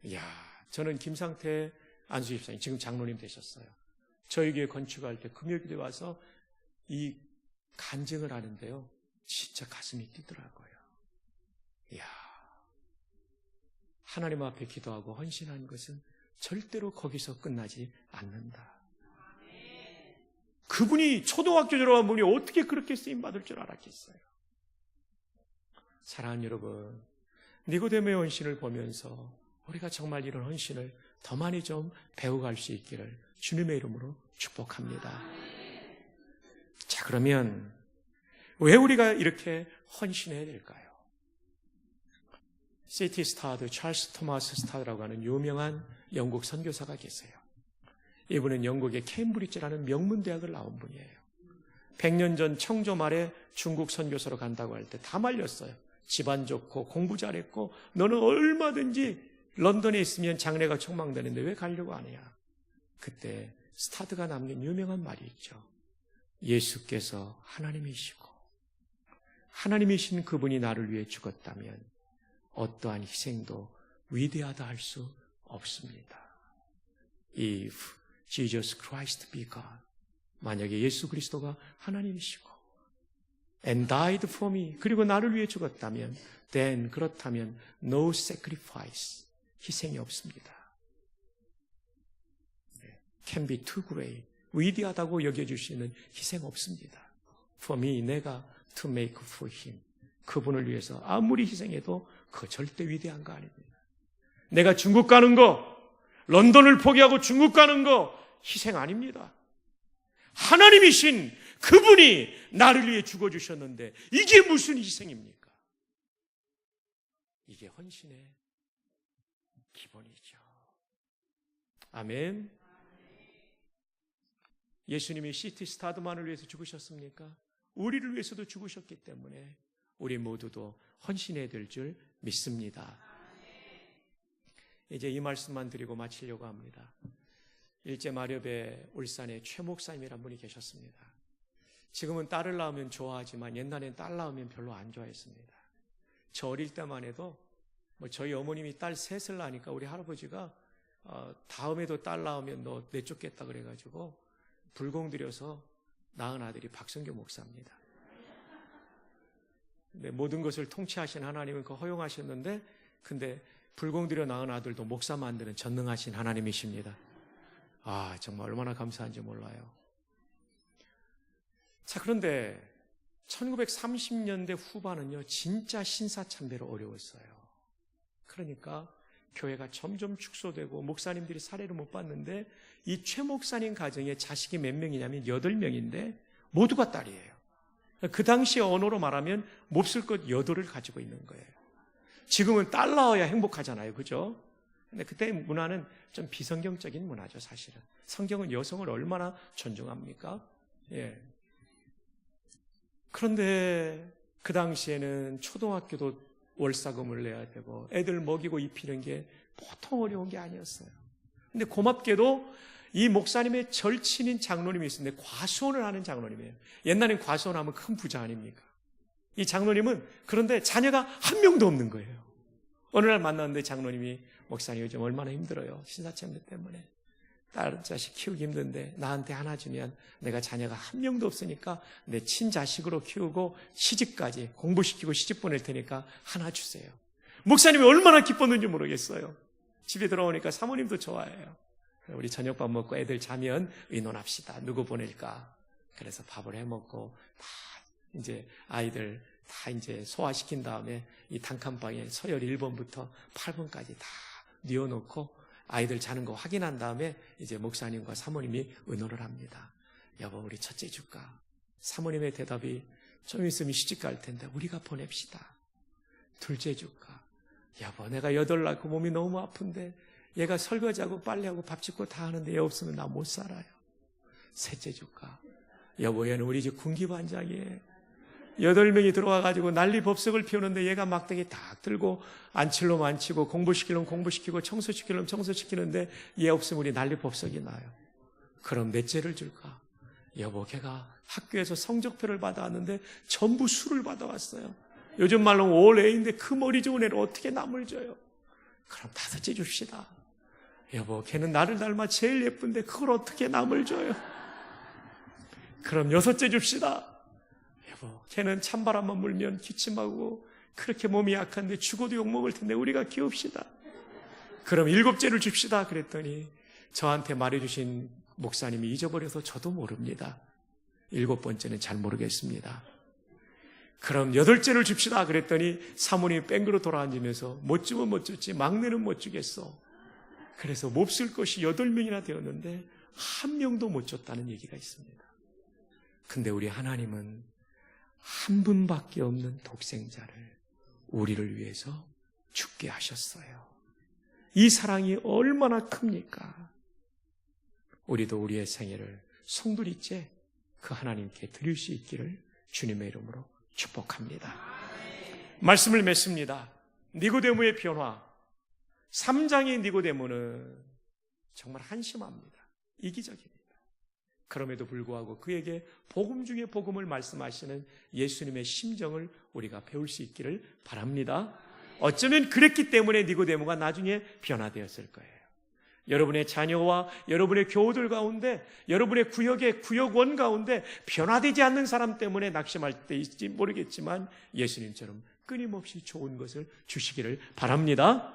이야, 저는 김상태 안수집사님 지금 장로님 되셨어요. 저희 교회 건축할 때 금요기도에 와서 이 간증을 하는데요. 진짜 가슴이 뛰더라고요. 이야, 하나님 앞에 기도하고 헌신한 것은 절대로 거기서 끝나지 않는다. 그분이 초등학교 졸업한 분이 어떻게 그렇게 쓰임받을 줄 알았겠어요. 사랑하는 여러분, 니고데모의 헌신을 보면서 우리가 정말 이런 헌신을 더 많이 좀 배워갈 수 있기를 주님의 이름으로 축복합니다. 자, 그러면 왜 우리가 이렇게 헌신해야 될까요? C.T. 스타드, 찰스 토마스 스타드라고 하는 유명한 영국 선교사가 계세요. 이분은 영국의 케임브리지라는 명문대학을 나온 분이에요. 100년 전 청조 말에 중국 선교사로 간다고 할 때 다 말렸어요. 집안 좋고 공부 잘했고 너는 얼마든지 런던에 있으면 장래가 촉망되는데 왜 가려고 하느냐. 그때 스타드가 남긴 유명한 말이 있죠. 예수께서 하나님이시고 하나님이신 그분이 나를 위해 죽었다면 어떠한 희생도 위대하다 할 수 없습니다. If Jesus Christ be God, 만약에 예수 그리스도가 하나님이시고 and died for me, 그리고 나를 위해 죽었다면 then, 그렇다면 no sacrifice, 희생이 없습니다. Can be too great, 위대하다고 여겨주시는 희생 없습니다. For me, 내가 to make for him, 그분을 위해서 아무리 희생해도 그 절대 위대한 거 아닙니다. 내가 중국 가는 거, 런던을 포기하고 중국 가는 거 희생 아닙니다. 하나님이신 그분이 나를 위해 죽어주셨는데 이게 무슨 희생입니까? 이게 헌신의 기본이죠. 아멘. 예수님이 C.T. 스타드만을 위해서 죽으셨습니까? 우리를 위해서도 죽으셨기 때문에 우리 모두도 헌신해야 될 줄 믿습니다. 이제 이 말씀만 드리고 마치려고 합니다. 일제 마렵에 울산에 최 목사님이란 분이 계셨습니다. 지금은 딸을 낳으면 좋아하지만 옛날엔 딸 낳으면 별로 안 좋아했습니다. 저 어릴 때만 해도 저희 어머님이 딸 셋을 낳으니까 우리 할아버지가 다음에도 딸 낳으면 너 내쫓겠다 그래가지고 불공 들여서 낳은 아들이 박성교 목사입니다. 근데 모든 것을 통치하신 하나님은 그 허용하셨는데 근데 불공 들여 낳은 아들도 목사 만드는 전능하신 하나님이십니다. 아, 정말 얼마나 감사한지 몰라요. 자, 그런데 1930년대 후반은요, 진짜 신사참배로 어려웠어요. 그러니까 교회가 점점 축소되고 목사님들이 사례를 못 봤는데 이 최 목사님 가정에 자식이 몇 명이냐면 8명인데 모두가 딸이에요. 그 당시 언어로 말하면 몹쓸 것 8을 가지고 있는 거예요. 지금은 딸 낳아야 행복하잖아요. 그죠? 근데 그때 문화는 좀 비성경적인 문화죠, 사실은. 성경은 여성을 얼마나 존중합니까? 예. 그런데 그 당시에는 초등학교도 월사금을 내야 되고 애들 먹이고 입히는 게 보통 어려운 게 아니었어요. 근데 고맙게도 이 목사님의 절친인 장로님이 있었는데 과수원을 하는 장로님이에요. 옛날엔 과수원하면 큰 부자 아닙니까? 이 장로님은 그런데 자녀가 한 명도 없는 거예요. 어느 날 만났는데 장로님이 목사님 요즘 얼마나 힘들어요. 신사참배 때문에. 딸 자식 키우기 힘든데 나한테 하나 주면 내가 자녀가 한 명도 없으니까 내 친자식으로 키우고 시집까지 공부시키고 시집 보낼 테니까 하나 주세요. 목사님이 얼마나 기뻤는지 모르겠어요. 집에 들어오니까 사모님도 좋아해요. 우리 저녁밥 먹고 애들 자면 의논합시다. 누구 보낼까? 그래서 밥을 해 먹고 다 이제 아이들 다 이제 소화시킨 다음에 이 단칸방에 서열 1번부터 8번까지 다 뉘어놓고 아이들 자는 거 확인한 다음에 이제 목사님과 사모님이 의논을 합니다. 여보, 우리 첫째 줄까? 사모님의 대답이 좀 있으면 시집 갈 텐데 우리가 보냅시다. 둘째 줄까? 여보, 내가 여덟 낳고 몸이 너무 아픈데 얘가 설거지하고 빨래하고 밥 짓고 다 하는데 얘 없으면 나 못 살아요. 셋째 줄까? 여보, 얘는 우리 집 군기반장이에요. 8명이 들어와가지고 난리 법석을 피우는데 얘가 막대기 딱 들고 앉힐 놈 앉히고 공부시키려면 공부시키고 청소시키려면 청소시키는데 얘 없으면 우리 난리 법석이 나요. 그럼 넷째를 줄까? 여보, 걔가 학교에서 성적표를 받아왔는데 전부 술을 받아왔어요. 요즘 말로 올 A인데 그 머리 좋은 애를 어떻게 남을 줘요? 그럼 다섯째 줍시다. 여보, 걔는 나를 닮아 제일 예쁜데 그걸 어떻게 남을 줘요? 그럼 여섯째 줍시다. 여보, 걔는 찬바람만 불면 기침하고 그렇게 몸이 약한데 죽어도 욕먹을 텐데 우리가 키웁시다. 그럼 일곱째를 줍시다. 그랬더니 저한테 말해주신 목사님이 잊어버려서 저도 모릅니다. 일곱 번째는 잘 모르겠습니다. 그럼 여덟째를 줍시다. 그랬더니 사모님이 뺑그로 돌아앉으면서 못 주면 못 줬지 막내는 못 주겠어. 그래서 몹쓸 것이 8명이나 되었는데 한 명도 못 줬다는 얘기가 있습니다. 근데 우리 하나님은 한 분밖에 없는 독생자를 우리를 위해서 죽게 하셨어요. 이 사랑이 얼마나 큽니까? 우리도 우리의 생애를 송두리째 그 하나님께 드릴 수 있기를 주님의 이름으로 축복합니다. 말씀을 맺습니다. 니고데모의 변화. 3장의 니고데모는 정말 한심합니다. 이기적입니다. 그럼에도 불구하고 그에게 복음 중에 복음을 말씀하시는 예수님의 심정을 우리가 배울 수 있기를 바랍니다. 어쩌면 그랬기 때문에 니고데모가 나중에 변화되었을 거예요. 여러분의 자녀와 여러분의 교우들 가운데, 여러분의 구역의 구역원 가운데 변화되지 않는 사람 때문에 낙심할 때일지 모르겠지만 예수님처럼 끊임없이 좋은 것을 주시기를 바랍니다.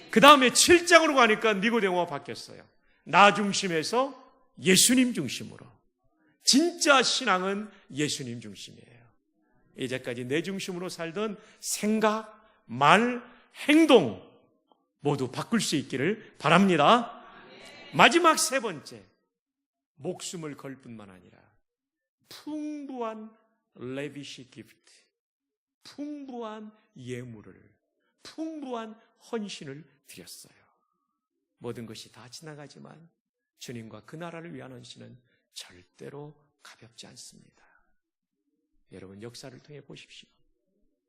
그 다음에 7장으로 가니까 니고데모가 바뀌었어요. 나 중심에서 예수님 중심으로. 진짜 신앙은 예수님 중심이에요. 이제까지 내 중심으로 살던 생각, 말, 행동 모두 바꿀 수 있기를 바랍니다. 마지막 세 번째, 목숨을 걸 뿐만 아니라 풍부한 레비시 기프트, 풍부한 예물을, 풍부한 헌신을 드렸어요. 모든 것이 다 지나가지만 주님과 그 나라를 위한 헌신은 절대로 가볍지 않습니다. 여러분, 역사를 통해 보십시오.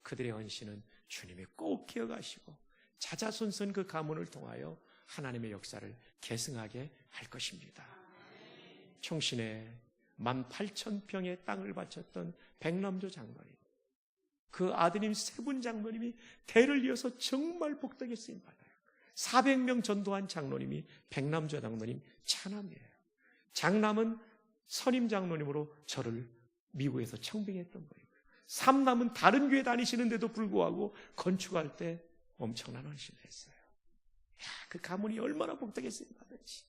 그들의 헌신은 주님이 꼭 기억하시고 자자손손 그 가문을 통하여 하나님의 역사를 계승하게 할 것입니다. 총신에 18,000평의 땅을 바쳤던 백남조 장로님, 그 아드님 세분 장로님이 대를 이어서 정말 복되게 쓰임받아요. 400명 전도한 장로님이 백남조 장로님 차남이에요. 장남은 선임 장로님으로 저를 미국에서 청빙했던 거예요. 삼남은 다른 교회 다니시는데도 불구하고 건축할 때 엄청난 헌신을 했어요. 그 가문이 얼마나 복되게 쓰임받을지.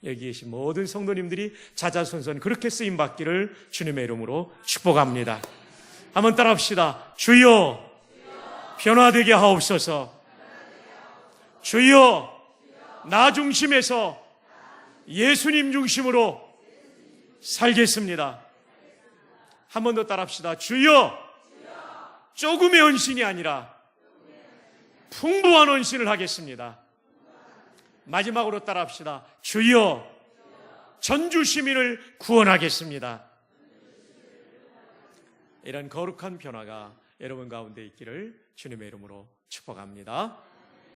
여기 계신 모든 성도님들이 자자손손 그렇게 쓰임받기를 주님의 이름으로 축복합니다. 한번 따라합시다. 주여, 변화되게 하옵소서. 주여, 나 중심에서 예수님 중심으로 살겠습니다. 한 번 더 따라합시다. 주여, 조금의 헌신이 아니라 풍부한 헌신을 하겠습니다. 마지막으로 따라합시다. 주여, 전주 시민을 구원하겠습니다. 이런 거룩한 변화가 여러분 가운데 있기를 주님의 이름으로 축복합니다.